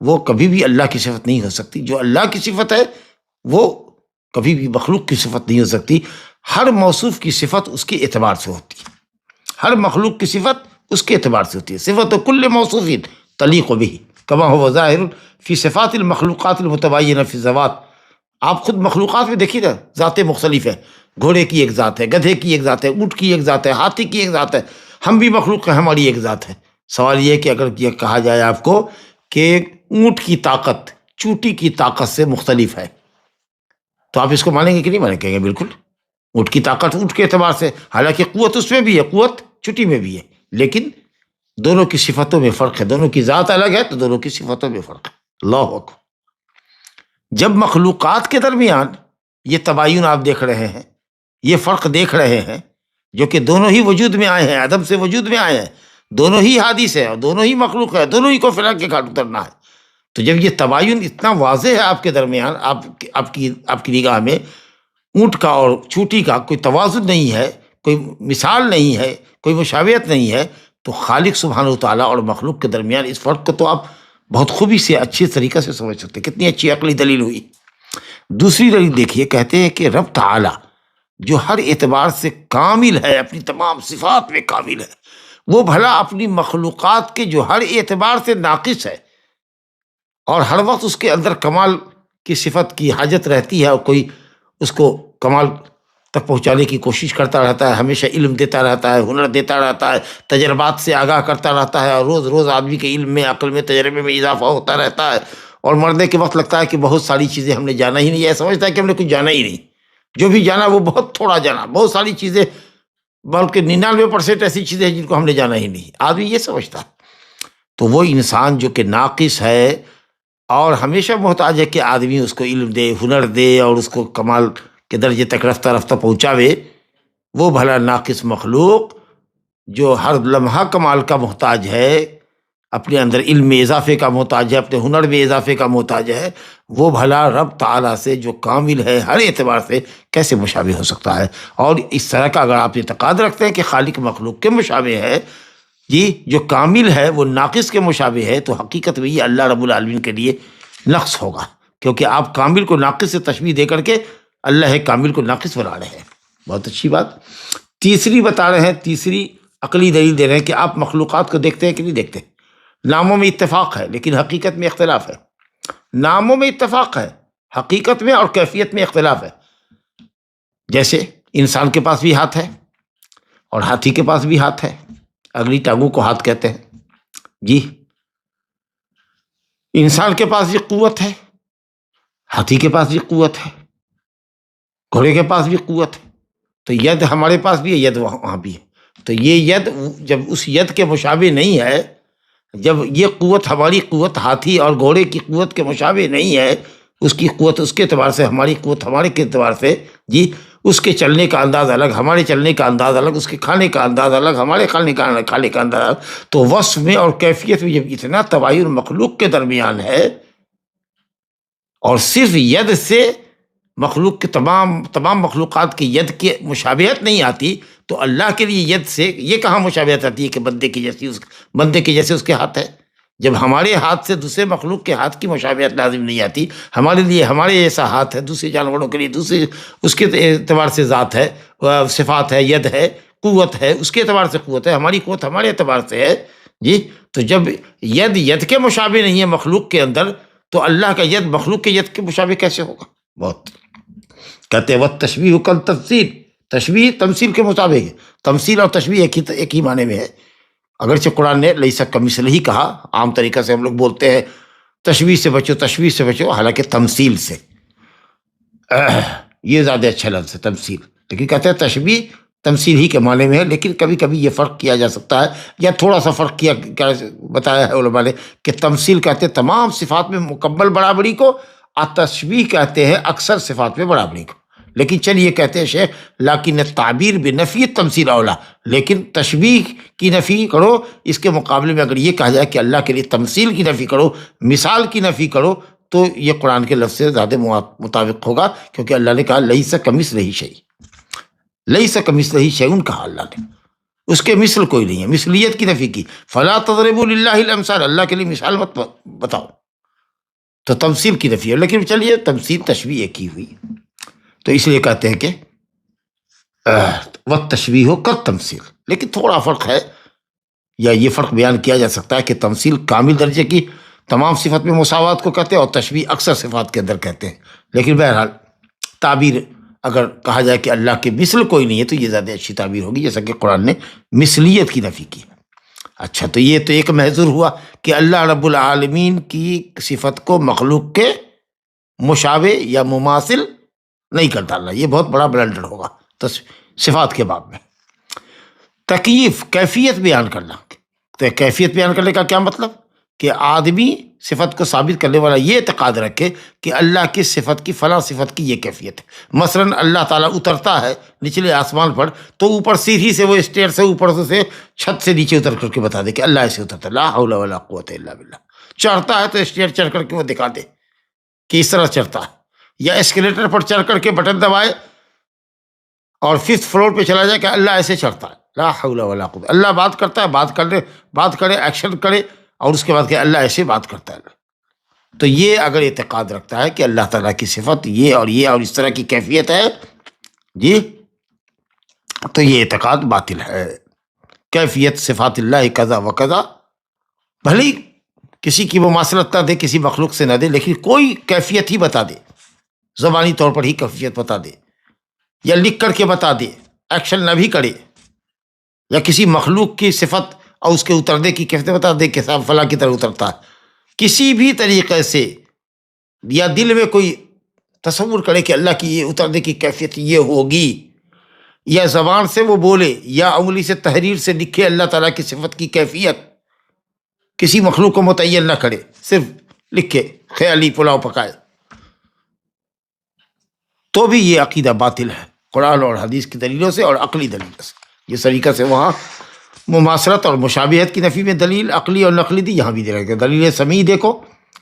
وہ کبھی بھی اللہ کی صفت نہیں ہو سکتی، جو اللہ کی صفت ہے وہ کبھی بھی مخلوق کی صفت نہیں ہو سکتی۔ ہر موصوف کی صفت اس کے اعتبار سے ہوتی ہے، ہر مخلوق کی صفت اس کے اعتبار سے ہوتی ہے۔ صفت کل موصوف تلیق بہ کما هو ظاہر فی صفات المخلوقات المتباینہ فی الذوات۔ آپ خود مخلوقات میں دیکھیے نا، ذاتیں مختلف ہیں، گھوڑے کی ایک ذات ہے، گدھے کی ایک ذات ہے، اونٹ کی ایک ذات ہے، ہاتھی کی ایک ذات ہے، ہم بھی مخلوق ہیں، ہماری ایک ذات ہے۔ سوال یہ ہے کہ اگر یہ کہا جائے آپ کو کہ اونٹ کی طاقت چوٹی کی طاقت سے مختلف ہے، تو آپ اس کو مانیں گے کہ نہیں مانیں؟ کہیں گے بالکل، اونٹ کی طاقت اونٹ کے اعتبار سے، حالانکہ قوت اس میں بھی ہے، قوت چٹی میں بھی ہے، لیکن دونوں کی صفتوں میں فرق ہے، دونوں کی ذات الگ ہے تو دونوں کی صفتوں میں فرق ہے۔ اللہ اکبر۔ جب مخلوقات کے درمیان یہ تباین آپ دیکھ رہے ہیں، یہ فرق دیکھ رہے ہیں، جو کہ دونوں ہی وجود میں آئے ہیں، عدم سے وجود میں آئے ہیں، دونوں ہی حادث ہے اور دونوں ہی مخلوق ہے، دونوں ہی کو فراق کے گھاٹ اترنا ہے، تو جب یہ تباین اتنا واضح ہے آپ کے درمیان، آپ کی نگاہ میں اونٹ کا اور چوٹی کا کوئی توازن نہیں ہے، کوئی مثال نہیں ہے، کوئی مشابہت نہیں ہے، تو خالق سبحانہ وتعالیٰ اور مخلوق کے درمیان اس فرق کو تو آپ بہت خوبی سے اچھی طریقے سے سمجھ سکتے ہیں۔ کتنی اچھی عقلی دلیل ہوئی۔ دوسری دلیل دیکھیے، کہتے ہیں کہ رب تعالیٰ جو ہر اعتبار سے کامل ہے، اپنی تمام صفات میں کامل ہے، وہ بھلا اپنی مخلوقات کے جو ہر اعتبار سے ناقص ہے اور ہر وقت اس کے اندر کمال کی صفت کی حاجت رہتی ہے، اور کوئی اس کو کمال تک پہنچانے کی کوشش کرتا رہتا ہے، ہمیشہ علم دیتا رہتا ہے، ہنر دیتا رہتا ہے، تجربات سے آگاہ کرتا رہتا ہے، اور روز روز آدمی کے علم میں، عقل میں، تجربے میں اضافہ ہوتا رہتا ہے، اور مرنے کے وقت لگتا ہے کہ بہت ساری چیزیں ہم نے جانا ہی نہیں، یہ سمجھتا ہے کہ ہم نے کچھ جانا ہی نہیں، جو بھی جانا وہ بہت تھوڑا جانا، بہت ساری چیزیں، بلکہ 99% ایسی چیزیں ہیں جن کو ہم نے جانا ہی نہیں، آدمی یہ سمجھتا ہے۔ تو وہ انسان جو کہ ناقص ہے اور ہمیشہ محتاج ہے کہ آدمی اس کو علم دے، ہنر دے، اور اس کو کمال کے درجے تک رفتہ رفتہ پہنچاوے، وہ بھلا ناقص مخلوق جو ہر لمحہ کمال کا محتاج ہے، اپنے اندر علم میں اضافے کا محتاج ہے، اپنے ہنر میں اضافے کا محتاج ہے، وہ بھلا رب تعالیٰ سے جو کامل ہے ہر اعتبار سے کیسے مشابہ ہو سکتا ہے؟ اور اس طرح کا اگر آپ اعتقاد رکھتے ہیں کہ خالق مخلوق کے مشابہ ہے، جی جو کامل ہے وہ ناقص کے مشابہ ہے، تو حقیقت میں یہ اللہ رب العالمین کے لیے نقص ہوگا، کیونکہ آپ کامل کو ناقص سے تشبیہ دے کر کے اللہ کامل کو ناقص بنا رہے ہیں۔ بہت اچھی بات۔ تیسری بتا رہے ہیں، تیسری عقلی دلیل دے رہے ہیں کہ آپ مخلوقات کو دیکھتے ہیں کہ نہیں دیکھتے؟ ناموں میں اتفاق ہے لیکن حقیقت میں اختلاف ہے۔ ناموں میں اتفاق ہے، حقیقت میں اور کیفیت میں اختلاف ہے۔ جیسے انسان کے پاس بھی ہاتھ ہے اور ہاتھی کے پاس بھی ہاتھ ہے، اگلی ٹانگوں کو ہاتھ کہتے ہیں جی۔ انسان کے پاس بھی قوت ہے، ہاتھی کے پاس بھی قوت ہے، گھوڑے کے پاس بھی قوت ہے، تو ید ہمارے پاس بھی ہے، ید وہاں بھی ہے، تو یہ ید جب اس ید کے مشابہ نہیں ہے، جب یہ قوت ہماری قوت ہاتھی اور گھوڑے کی قوت کے مشابہ نہیں ہے، اس کی قوت اس کے اعتبار سے، ہماری قوت ہمارے کے اعتبار سے، جی اس کے چلنے کا انداز الگ، ہمارے چلنے کا انداز الگ، اس کے کھانے کا انداز الگ، ہمارے کھانے کا انداز الگ، تو وصف میں اور کیفیت میں جب اتنا تباین مخلوق کے درمیان ہے، اور صرف ید سے مخلوق کے تمام مخلوقات کی ید کی مشابہت نہیں آتی، تو اللہ کے لیے ید سے یہ کہاں مشابہت آتی ہے کہ بندے کی جیسے اس کے ہاتھ ہے؟ جب ہمارے ہاتھ سے دوسرے مخلوق کے ہاتھ کی مشابہت لازم نہیں آتی، ہمارے لیے ہمارے جیسا ہاتھ ہے، دوسرے جانوروں کے لیے دوسرے اس کے اعتبار سے ذات ہے، صفات ہے، ید ہے، قوت ہے، اس کے اعتبار سے قوت ہے، ہماری قوت ہمارے اعتبار سے ہے جی۔ تو جب ید کے مشابہ نہیں ہے مخلوق کے اندر، تو اللہ کا ید مخلوق کے ید کے مشابہ کیسے ہوگا؟ بہت کہتے ہیں والتشبیہ کالتمثیل، تشبیہ تمثیل کے مطابق ہے، تمثیل اور تشبیہ ایک ہی معنی میں ہے، اگرچہ قرآن نے لیس کمثلہ کہا، عام طریقہ سے ہم لوگ بولتے ہیں تشبیہ سے بچو، حالانکہ تمثیل سے یہ زیادہ اچھا لفظ ہے تمثیل، لیکن کہتے ہیں تشبیہ تمثیل ہی کے معنی میں ہے، لیکن کبھی کبھی یہ فرق کیا جا سکتا ہے، یا تھوڑا سا فرق کیا بتایا ہے علماء نے کہ تمثیل کہتے ہیں تمام صفات میں مکمل برابری کو، اور تشبیہ کہتے ہیں اکثر صفات میں برابری کو۔ لیکن چلیے کہتے ہیں شیخ لیکن تعبیر بنفی تمثیل اولا، لیکن تشبیہ کی نفی کرو، اس کے مقابلے میں اگر یہ کہا جائے کہ اللہ کے لیے تمثیل کی نفی کرو، مثال کی نفی کرو، تو یہ قرآن کے لفظ سے زیادہ مطابق ہوگا، کیونکہ اللہ نے کہا لیس کمثلہ شیء، لیس کمثلہ شیء کہا اللہ نے، اس کے مثل کوئی نہیں ہے، مثلیت کی نفی کی، فلا تضربوا للہ الامثال، اللہ کے لیے مثال مت بتاؤ، تو تمثیل کی نفی ہے، لیکن چلیے تمثیل تشبیہ ایک ہی ہوئی، تو اس لیے کہتے ہیں کہ والتشبیہ کالتمثیل، لیکن تھوڑا فرق ہے، یا یہ فرق بیان کیا جا سکتا ہے کہ تمثیل کامل درجے کی تمام صفت میں مساوات کو کہتے ہیں، اور تشبیہ اکثر صفات کے اندر کہتے ہیں، لیکن بہرحال تعبیر اگر کہا جائے کہ اللہ کے مثل کوئی نہیں ہے تو یہ زیادہ اچھی تعبیر ہوگی، جیسا کہ قرآن نے مثلیت کی نفی کی۔ اچھا، تو یہ تو ایک محظور ہوا کہ اللہ رب العالمین کی صفت کو مخلوق کے مشابہ یا مماثل نہیں کرتا اللہ. یہ بہت بڑا بلنڈر ہوگا صفات کے باب میں. تکییف کیفیت بیان کرنا. تو کیفیت بیان کرنے کا کیا مطلب؟ کہ آدمی صفت کو ثابت کرنے والا یہ اعتقاد رکھے کہ اللہ کی صفت کی فلاں صفت کی یہ کیفیت ہے. مثلاً اللہ تعالیٰ اترتا ہے نچلے آسمان پر تو اوپر سیڑھی سے وہ اسٹیئر سے اوپر سے چھت سے نیچے اتر کر کے بتا دے کہ اللہ ایسے اترتا ہے. لا حول ولا قوت الا باللہ. چڑھتا ہے تو اسٹیئر چڑھ کر کے وہ دکھا دے کہ اس طرح چڑھتا ہے. یا اسکیلیٹر پر چڑھ کر کے بٹن دبائے اور 5th فلور پہ چلا جائے کہ اللہ ایسے چڑھتا ہے. لا حول ولا قوت. اللہ بات کرتا ہے، بات کرے ایکشن کرے، اور اس کے بعد کہ اللہ ایسے بات کرتا ہے. تو یہ اگر اعتقاد رکھتا ہے کہ اللہ تعالیٰ کی صفت یہ اور اس طرح کی کیفیت ہے جی، تو یہ اعتقاد باطل ہے. کیفیت صفات اللہ کذا و کذا، بھلے ہی کسی کی مماثلت نہ دے، کسی مخلوق سے نہ دے، لیکن کوئی کیفیت ہی بتا دے، زبانی طور پر ہی کیفیت بتا دے، یا لکھ کر کے بتا دے، ایکشن نہ بھی کرے، یا کسی مخلوق کی صفت اور اس کے اترنے کی کیفیت بتا دے کہ صاحب فلاں کی طرح اترتا ہے. کسی بھی طریقے سے، یا دل میں کوئی تصور کرے کہ اللہ کی یہ اترنے کی کیفیت یہ ہوگی، یا زبان سے وہ بولے یا انگلی سے تحریر سے لکھے اللہ تعالیٰ کی صفت کی کیفیت، کسی مخلوق کو متعین نہ کرے، صرف لکھے خیالی پلاؤ پکائے، تو بھی یہ عقیدہ باطل ہے قرآن اور حدیث کی دلیلوں سے اور عقلی دلیلوں سے. جس طریقے سے وہاں مماثلت اور مشابہت کی نفی میں دلیل عقلی اور نقلی دی، یہاں بھی دے رہے. دلیل سمیع دیکھو،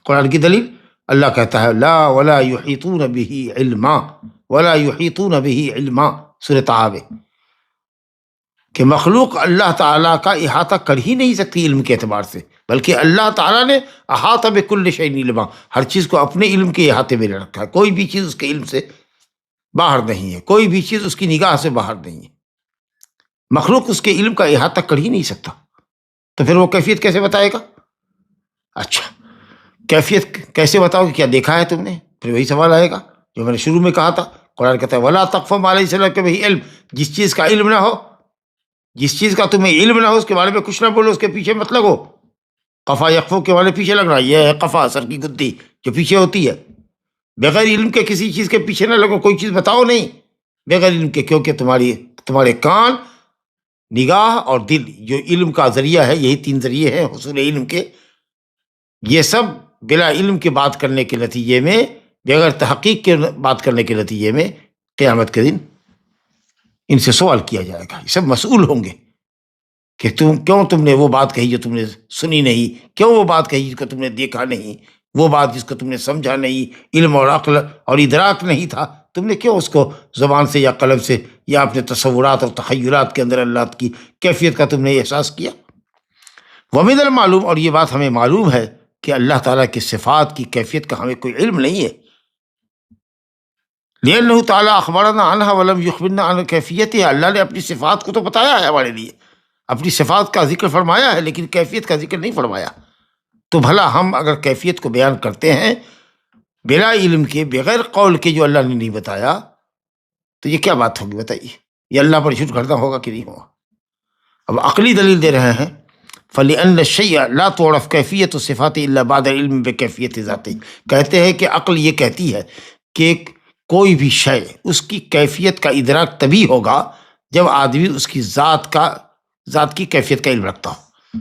قرآن کی دلیل اللہ کہتا ہے لا ولا یحیطون به علما ولا یحیطون به علما، سورۃ طٰہٰ میں، کہ مخلوق اللہ تعالیٰ کا احاطہ کر ہی نہیں سکتی علم کے اعتبار سے، بلکہ اللہ تعالیٰ نے احاطہ بکل شیء علما، ہر چیز کو اپنے علم کے احاطے میں رکھا ہے. کوئی بھی چیز اس کے علم سے باہر نہیں ہے، کوئی بھی چیز اس کی نگاہ سے باہر نہیں ہے. مخلوق اس کے علم کا احاطہ کر ہی نہیں سکتا، تو پھر وہ کیفیت کیسے بتائے گا؟ اچھا، کیفیت کیسے بتاؤ گے؟ کیا دیکھا ہے تم نے؟ پھر وہی سوال آئے گا جو میں نے شروع میں کہا تھا. قرآن کہتا ہے وَلَا تَقْفُ مَا لَيْسَ لَكَ بِهِ علم، جس چیز کا علم نہ ہو، جس چیز کا تمہیں علم نہ ہو اس کے بارے میں کچھ نہ بولو، اس کے پیچھے مت لگو. قفا یقفو کے والے پیچھے لگ رہا ہے، یہ ہے قفا، سر کی گدی جو پیچھے ہوتی ہے. بغیر علم کے کسی چیز کے پیچھے نہ لگو، کوئی چیز بتاؤ نہیں بغیر علم کے، کیونکہ تمہارے کان، نگاہ اور دل جو علم کا ذریعہ ہے، یہی 3 ذریعے ہیں حصول علم کے، یہ سب بلا علم کے بات کرنے کے نتیجے میں، بغیر تحقیق کے بات کرنے کے نتیجے میں قیامت کے دن ان سے سوال کیا جائے گا. یہ سب مسئول ہوں گے کہ تم نے وہ بات کہی جو تم نے سنی نہیں، کیوں وہ بات کہی جس کو تم نے دیکھا نہیں، وہ بات جس کو تم نے سمجھا نہیں، علم اور عقل اور ادراک نہیں تھا، تم نے کیوں اس کو زبان سے یا قلم سے یا اپنے تصورات اور تخیلات کے اندر اللہ کی کیفیت کا تم نے احساس کیا. ومن المعلوم، اور یہ بات ہمیں معلوم ہے کہ اللہ تعالیٰ کی صفات کی کیفیت کا ہمیں کوئی علم نہیں ہے. لأنہ تعالیٰ اخبرنا عنہا ولم یخبرنا عن کیفیتها، اللہ نے اپنی صفات کو تو بتایا ہے ہمارے لیے، اپنی صفات کا ذکر فرمایا ہے، لیکن کیفیت کا ذکر نہیں فرمایا. تو بھلا ہم اگر کیفیت کو بیان کرتے ہیں بلا علم کے، بغیر قول کے، جو اللہ نے نہیں بتایا، تو یہ کیا بات ہوگی بتائیے؟ یہ اللہ پر جھوٹ گھڑنا ہوگا کہ نہیں ہوگا؟ اب عقلی دلیل دے رہے ہیں فَلِأَنَّ الشَّيْءَ لَا تُعْرَفْ كَيْفِيَّةُ الصِّفَاتِ إِلَّا بَعْدَ الْعِلْمِ بِكَيْفِيَّةِ ذَاتِهِ. کہتے ہیں کہ عقل یہ کہتی ہے کہ کوئی بھی شے اس کی کیفیت کا ادراک تبھی ہوگا جب آدمی اس کی ذات کی کیفیت کا علم رکھتا ہو.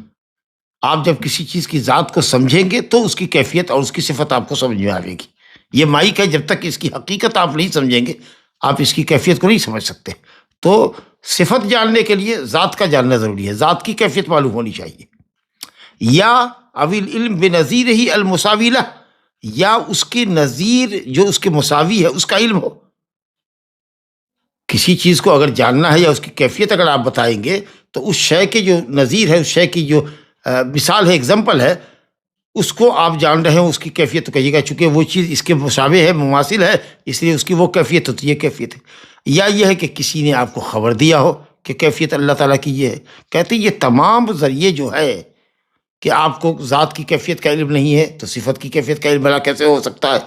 آپ جب کسی چیز کی ذات کو سمجھیں گے تو اس کی کیفیت اور اس کی صفت آپ کو سمجھ میں آئے گی. یہ مائک ہے، جب تک اس کی حقیقت آپ نہیں سمجھیں گے آپ اس کی کیفیت کو نہیں سمجھ سکتے. تو صفت جاننے کے لیے ذات کا جاننا ضروری ہے، ذات کی کیفیت معلوم ہونی چاہیے. یا اویل علم بنظیر ہی المساوی لہ، یا اس کے نظیر جو اس کے مساوی ہے اس کا علم ہو. کسی چیز کو اگر جاننا ہے یا اس کی کیفیت اگر آپ بتائیں گے تو اس شے کے جو نظیر ہے، اس شے کی جو مثال ہے، ایگزامپل ہے، اس کو آپ جان رہے ہیں، اس کی کیفیت تو کہیے گا، چونکہ وہ چیز اس کے مشابہ ہے، مماثل ہے، اس لیے اس کی وہ کیفیت ہوتی ہے، کیفیت ہے. یا یہ ہے کہ کسی نے آپ کو خبر دیا ہو کہ کیفیت اللہ تعالیٰ کی یہ ہے. کہتے ہیں یہ تمام ذریعے جو ہے کہ آپ کو ذات کی کیفیت کا علم نہیں ہے تو صفت کی کیفیت کا علم بھلا کیسے ہو سکتا ہے؟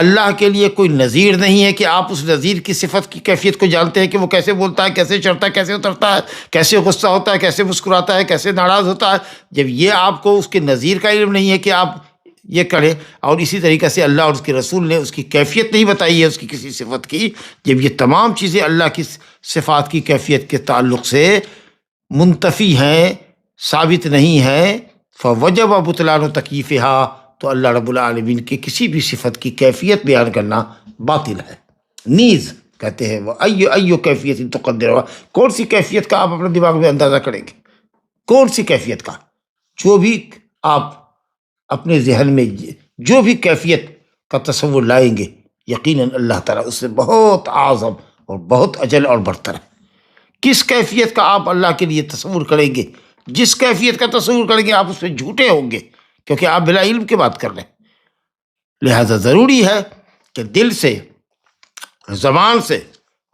اللہ کے لیے کوئی نظیر نہیں ہے کہ آپ اس نظیر کی صفت کی کیفیت کو جانتے ہیں کہ وہ کیسے بولتا ہے، کیسے چڑھتا ہے، کیسے اترتا ہے، کیسے غصہ ہوتا ہے، کیسے مسکراتا ہے، کیسے ناراض ہوتا ہے. جب یہ آپ کو اس کے نظیر کا علم نہیں ہے کہ آپ یہ کرے. اور اسی طریقے سے اللہ اور اس کے رسول نے اس کی کیفیت نہیں بتائی ہے اس کی کسی صفت کی. جب یہ تمام چیزیں اللہ کی صفات کی کیفیت کے تعلق سے منتفی ہیں، ثابت نہیں ہیں، فوجب بطلان تکییفها، تو اللہ رب العالمین کی کسی بھی صفت کی کیفیت بیان کرنا باطل ہے. نیز کہتے ہیں وہ ایو کیفیت تقدر، کون سی کیفیت کا آپ اپنے دماغ میں اندازہ کریں گے؟ کون سی کیفیت کا؟ جو بھی آپ اپنے ذہن میں جو بھی کیفیت کا تصور لائیں گے، یقیناً اللہ تعالیٰ اس سے بہت اعظم اور بہت اجل اور برتر ہے. کس کیفیت کا آپ اللہ کے لیے تصور کریں گے، جس کیفیت کا تصور کریں گے آپ اس پہ جھوٹے ہوں گے، کیونکہ آپ بلا علم کی بات کر رہے ہیں. لہذا ضروری ہے کہ دل سے، زبان سے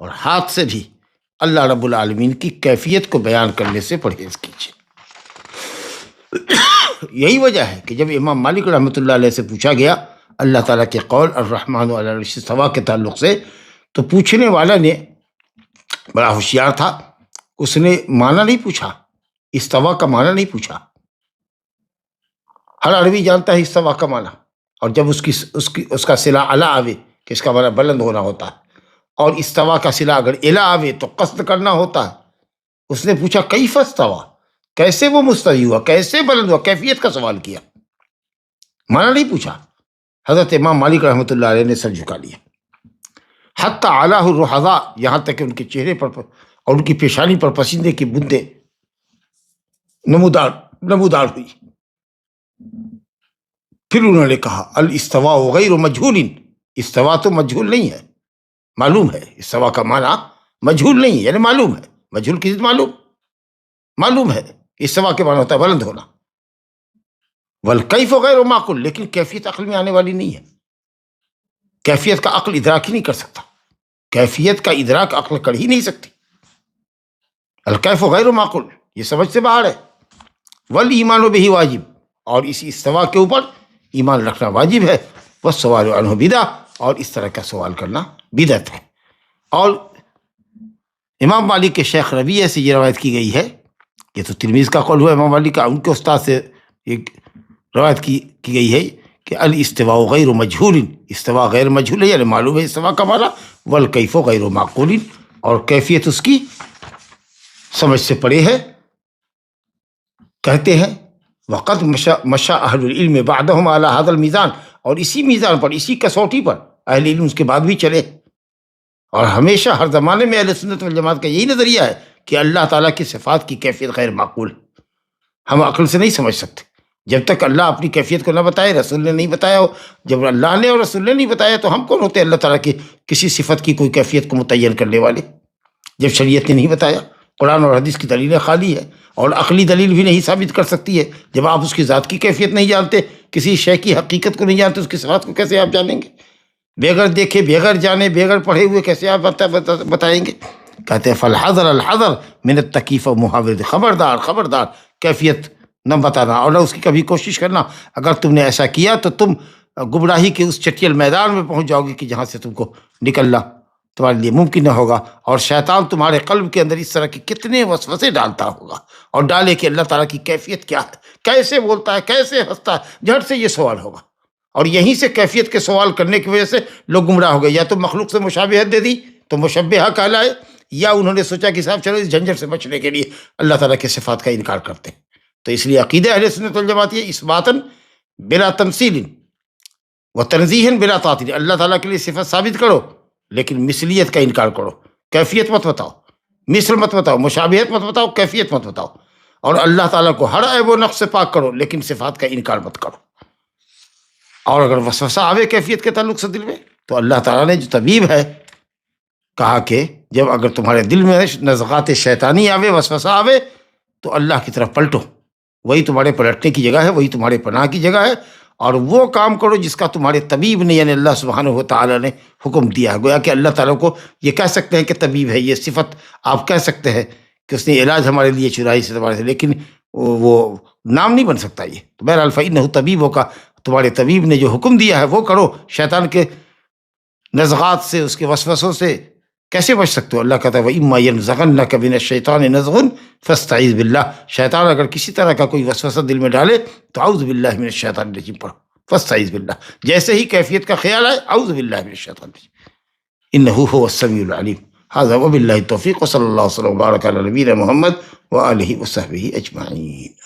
اور ہاتھ سے بھی اللہ رب العالمین کی کیفیت کو بیان کرنے سے پرہیز کیجیے. یہی وجہ ہے کہ جب امام مالک رحمۃ اللہ علیہ سے پوچھا گیا اللہ تعالیٰ کے قول الرحمن علی العرش استویٰ کے تعلق سے، تو پوچھنے والا نے بڑا ہوشیار تھا، اس نے معنی نہیں پوچھا، استویٰ کا معنی نہیں پوچھا. ہر عربی جانتا ہے استویٰ کا معنی، اور جب اس کا صلہ علی آوے کہ اس کا معنی بلند ہونا ہوتا ہے، اور استویٰ کا صلہ اگر الی آوے تو قصد کرنا ہوتا ہے. اس نے پوچھا کیف استویٰ، کیسے وہ مستوی ہوا، کیسے بلند ہوا، کیفیت کا سوال کیا، معنی نہیں پوچھا. حضرت امام مالک رحمۃ اللہ علیہ نے سر جھکا لیا. حتی علیہ الرحضاء، یہاں تک کہ ان کے چہرے پر اور ان کی پیشانی پر پسینے کی بوندیں نمودار ہوئی. پھر انہوں نے کہا الاستواء غیر مجہول، استوا تو مجہول نہیں ہے، معلوم ہے. استوا کا معنی مجہول نہیں ہے، یعنی معلوم ہے. مجہول کی ضد معلوم ہے. استوا کے معنی ہوتا ہے بلند ہونا. والکیف غیر معقول، لیکن کیفیت عقل میں آنے والی نہیں ہے. کیفیت کا عقل ادراک ہی نہیں کر سکتا، کیفیت کا ادراک عقل کر ہی نہیں سکتی. الکیف غیر معقول، یہ سمجھ سے باہر ہے. والایمان بہ واجب، اور اسی استوا کے اوپر ایمان رکھنا واجب ہے. والسؤال عنہ بدعہ، اور اس طرح کا سوال کرنا بدعت ہے. اور امام مالک کے شیخ ربیعہ سے یہ روایت کی گئی ہے، یہ تو تلمیذ کا قول ہوا امام مالک کا، ان کے استاد سے ایک روایت کی گئی ہے کہ الاستواء غیر مجہول، استوا غیر مجہول ہے، یعنی معلوم ہے استوا کا معنی. والکیف غیر معقول، اور کیفیت اس کی سمجھ سے پرے ہے. کہتے ہیں وقد مشى اہل العلم بعدهم على هذا الميزان، اور اسی میزان پر، اسی کسوٹی پر اہل علم اس کے بعد بھی چلے. اور ہمیشہ ہر زمانے میں اہل سنت والجماعت کا یہی نظریہ ہے کہ اللہ تعالیٰ کی صفات کی کیفیت غیر معقول ہے، ہم عقل سے نہیں سمجھ سکتے. جب تک اللہ اپنی کیفیت کو نہ بتائے، رسول نے نہیں بتایا ہو. جب اللہ نے اور رسول نے نہیں بتایا تو ہم کون ہوتے ہیں اللہ تعالیٰ کی کسی صفت کی کوئی کیفیت کو متعین کرنے والے؟ جب شریعت نے نہیں بتایا، قرآن اور حدیث کی دلیلیں خالی ہے، اور عقلی دلیل بھی نہیں ثابت کر سکتی ہے. جب آپ اس کی ذات کی کیفیت نہیں جانتے، کسی شے کی حقیقت کو نہیں جانتے، اس کی صفات کو کیسے آپ جانیں گے؟ بغیر دیکھے، بغیر جانے، بغیر پڑھے ہوئے کیسے آپ بتائیں گے؟ کہتے ہیں فالحذر الحذر من التکیف و محاورت، خبردار کیفیت نہ بتانا اور نہ اس کی کبھی کوشش کرنا. اگر تم نے ایسا کیا تو تم گمراہی کے اس چٹیل میدان میں پہنچ جاؤ گے کہ جہاں سے تم کو نکلنا تمہارے لیے ممکن نہ ہوگا. اور شیطان تمہارے قلب کے اندر اس طرح کے کتنے وسوسے ڈالتا ہوگا، اور ڈالے کہ اللہ تعالیٰ کی کیفیت کیا ہے، کیسے بولتا ہے، کیسے ہنستا ہے، جھٹ سے یہ سوال ہوگا. اور یہیں سے کیفیت کے سوال کرنے کی وجہ سے لوگ گمراہ ہو گئے. یا تو مخلوق سے مشابہت دے دی تو مشبہہ کہلائے، یا انہوں نے سوچا کہ صاحب چلو اس جھنجھٹ سے بچنے کے لیے اللہ تعالیٰ کے صفات کا انکار کرتے ہیں. تو اس لیے عقیدہ اہل سنت والجماعت یہ اثباتاً بلا تمثیل و تنزیہاً بلا تعطیل، اللہ تعالیٰ کے لیے صفت ثابت کرو لیکن مثلیت کا انکار کرو. کیفیت مت بتاؤ، مثل مت بتاؤ، مشابہت مت بتاؤ، کیفیت مت بتاؤ. اور اللہ تعالیٰ کو ہر عیب و نقص سے پاک کرو لیکن صفات کا انکار مت کرو. اور اگر وسوسہ آوے کیفیت کے تعلق سے دل میں، تو اللہ تعالیٰ نے جو طبیب ہے کہا کہ جب اگر تمہارے دل میں نزغات شیطانی آوے، وسوسہ آوے، تو اللہ کی طرف پلٹو، وہی تمہارے پلٹنے کی جگہ ہے، وہی تمہارے پناہ کی جگہ ہے. اور وہ کام کرو جس کا تمہارے طبیب نے یعنی اللہ سبحانہ و تعالیٰ نے حکم دیا ہے. گویا کہ اللہ تعالیٰ کو یہ کہہ سکتے ہیں کہ طبیب ہے، یہ صفت آپ کہہ سکتے ہیں کہ اس نے علاج ہمارے لیے چرائی سے تمہارے سے، لیکن وہ نام نہیں بن سکتا یہ. تو بہرحال فإنہ طبیب کا، تمہارے طبیب نے جو حکم دیا ہے وہ کرو. شیطان کے نزغات سے، اس کے وسوسوں سے کیسے بچ سکتے ہو؟ اللہ کہتا ہے وَإِمَّا يَنزَغَنَّكَ مِنَ الشَّيْطَانِ نَزْغٌ فَاسْتَعِذْ بِاللَّهِ. شیطان اگر کسی طرح کا کوئی وسوسہ دل میں ڈالے تو اعوذ باللہ من الشیطان الرجیم پڑھو، فاستعذ باللہ. جیسے ہی کیفیت کا خیال آئے اعوذ باللہ من الشیطان الرجیم، انہ هو السمیع العلیم. ھذا وباللہ التوفیق وصلی اللہ وسلم وبارک علی نبینا محمد وآلہ وصحبہ اجمعین.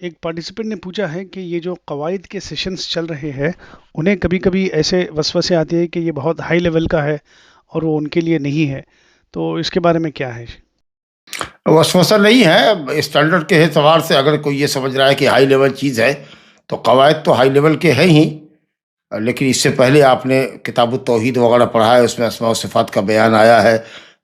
ایک پارٹیسپینٹ نے پوچھا ہے کہ یہ جو قواعد کے سیشنز چل رہے ہیں انہیں کبھی کبھی ایسے وسوسے آتے ہیں کہ یہ بہت ہائی لیول کا ہے اور وہ ان کے لیے نہیں ہے، تو اس کے بارے میں کیا ہے؟ وسوسہ نہیں ہے، اسٹینڈرڈ کے اعتبار سے اگر کوئی یہ سمجھ رہا ہے کہ ہائی لیول چیز ہے تو قواعد تو ہائی لیول کے ہیں ہی، لیکن اس سے پہلے آپ نے کتاب التوحید وغیرہ پڑھا ہے، اس میں اسماء و صفات کا بیان آیا ہے،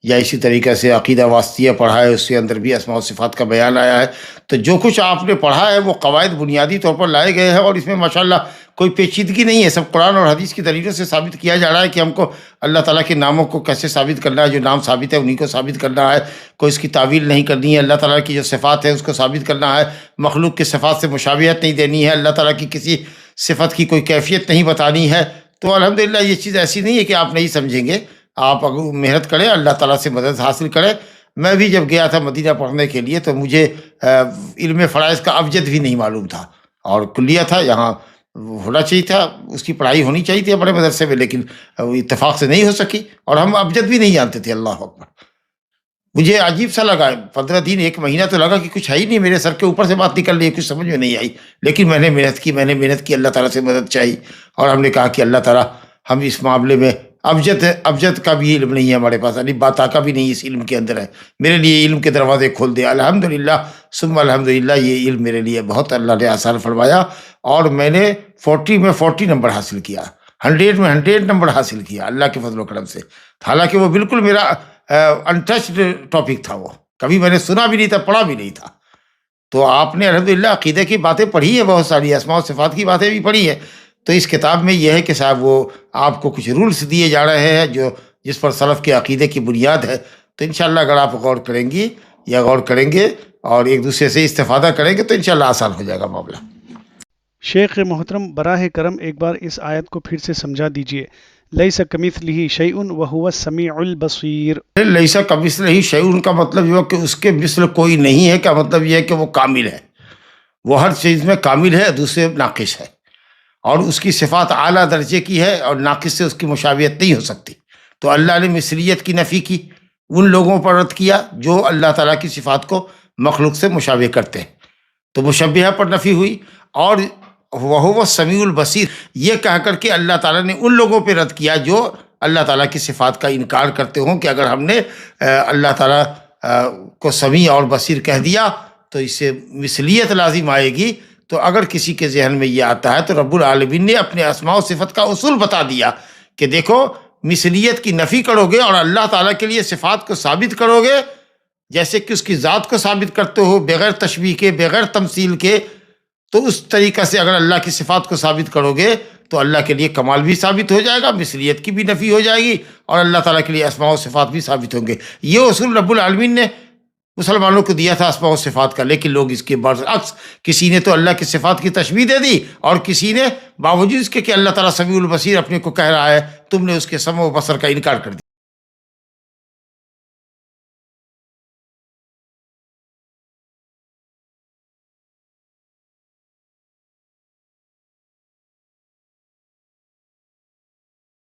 یا اسی طریقے سے عقیدہ واسطیہ پڑھا ہے، اس کے اندر بھی اسماء و صفات کا بیان آیا ہے. تو جو کچھ آپ نے پڑھا ہے وہ قواعد بنیادی طور پر لائے گئے ہیں، اور اس میں ماشاءاللہ کوئی پیچیدگی نہیں ہے. سب قرآن اور حدیث کی دلیلوں سے ثابت کیا جا رہا ہے کہ ہم کو اللہ تعالیٰ کے ناموں کو کیسے ثابت کرنا ہے، جو نام ثابت ہے انہیں کو ثابت کرنا ہے، کوئی اس کی تعویل نہیں کرنی ہے. اللہ تعالیٰ کی جو صفات ہے اس کو ثابت کرنا ہے، مخلوق کے صفات سے مشابہت نہیں دینی ہے، اللہ تعالیٰ کی کسی صفت کی کوئی کیفیت نہیں بتانی ہے. تو الحمدللہ یہ چیز ایسی نہیں ہے کہ آپ نہیں سمجھیں گے. آپ اگر محنت کریں، اللہ تعالیٰ سے مدد حاصل کریں. میں بھی جب گیا تھا مدینہ پڑھنے کے لیے تو مجھے علم فرائض کا ابجد بھی نہیں معلوم تھا، اور کلیہ تھا یہاں ہونا چاہیے تھا، اس کی پڑھائی ہونی چاہیے تھی بڑے مدرسے میں، لیکن اتفاق سے نہیں ہو سکی، اور ہم ابجد بھی نہیں جانتے تھے. اللہ اکبر. مجھے عجیب سا لگا، 15 دن 1 مہینہ تو لگا کہ کچھ ہے ہی نہیں، میرے سر کے اوپر سے بات نکل رہی ہے، کچھ سمجھ میں نہیں آئی. لیکن میں نے محنت کی، اللہ تعالیٰ سے مدد چاہی، اور ہم نے کہا کہ اللہ تعالیٰ ہم اس معاملے میں ابجد کا بھی علم نہیں ہے ہمارے پاس، یعنی باتا کا بھی نہیں اس علم کے اندر ہے، میرے لیے علم کے دروازے کھول دے. الحمدللہ ثم الحمدللہ، یہ علم میرے لیے بہت اللہ نے آسان فرمایا، اور میں نے 40 میں 40 نمبر حاصل کیا، 100 میں 100 نمبر حاصل کیا اللہ کے فضل و کرم سے. حالانکہ وہ بالکل میرا انٹچڈ ٹاپک تھا، وہ کبھی میں نے سنا بھی نہیں تھا، پڑھا بھی نہیں تھا. تو آپ نے الحمدللہ عقیدے کی باتیں پڑھی ہیں، بہت ساری اسماء و صفات کی باتیں بھی پڑھی ہیں. تو اس کتاب میں یہ ہے کہ صاحب وہ آپ کو کچھ رولز دیے جا رہے ہیں جس پر سلف کے عقیدے کی بنیاد ہے. تو انشاءاللہ اگر آپ غور کریں گی یا غور کریں گے اور ایک دوسرے سے استفادہ کریں گے تو انشاءاللہ آسان ہو جائے گا معاملہ. شیخ محترم، براہ کرم ایک بار اس آیت کو پھر سے سمجھا دیجئے. لیس کمثلہ شیء وہو السمیع البصیر. لیس کمثلہ شیء کا مطلب یہ ہے کہ اس کے مثل کوئی نہیں ہے. کا مطلب یہ ہے کہ وہ کامل ہے، وہ ہر چیز میں کامل ہے، دوسرے ناقص ہے، اور اس کی صفات اعلیٰ درجے کی ہے، اور ناقص سے اس کی مشابہت نہیں ہو سکتی. تو اللہ نے مثلیت کی نفی کی، ان لوگوں پر رد کیا جو اللہ تعالیٰ کی صفات کو مخلوق سے مشابہ کرتے ہیں، تو مشبہہ پر نفی ہوئی. اور وہو السمیع البصیر یہ کہہ کر کے اللہ تعالیٰ نے ان لوگوں پہ رد کیا جو اللہ تعالیٰ کی صفات کا انکار کرتے ہوں، کہ اگر ہم نے اللہ تعالیٰ کو سمیع اور بصیر کہہ دیا تو اس سے مثلیت لازم آئے گی. تو اگر کسی کے ذہن میں یہ آتا ہے تو رب العالمین نے اپنے اسماء و صفت کا اصول بتا دیا کہ دیکھو، مثلیت کی نفی کرو گے اور اللہ تعالیٰ کے لیے صفات کو ثابت کرو گے، جیسے کہ اس کی ذات کو ثابت کرتے ہو بغیر تشبیہ کے، بغیر تمثیل کے، تو اس طریقہ سے اگر اللہ کی صفات کو ثابت کرو گے تو اللہ کے لیے کمال بھی ثابت ہو جائے گا، مثلیت کی بھی نفی ہو جائے گی، اور اللہ تعالیٰ کے لیے اسماء و صفات بھی ثابت ہوں گے. یہ اصول رب العالمین نے مسلمانوں کو دیا تھا اسماء و صفات کا. لیکن لوگ اس کے برعکس، کسی نے تو اللہ کی صفات کی تشبیہ دے دی، اور کسی نے باوجود اس کے کہ اللہ تعالیٰ سمیع البصیر اپنے کو کہہ رہا ہے، تم نے اس کے سمع و بصر کا انکار کر دیا.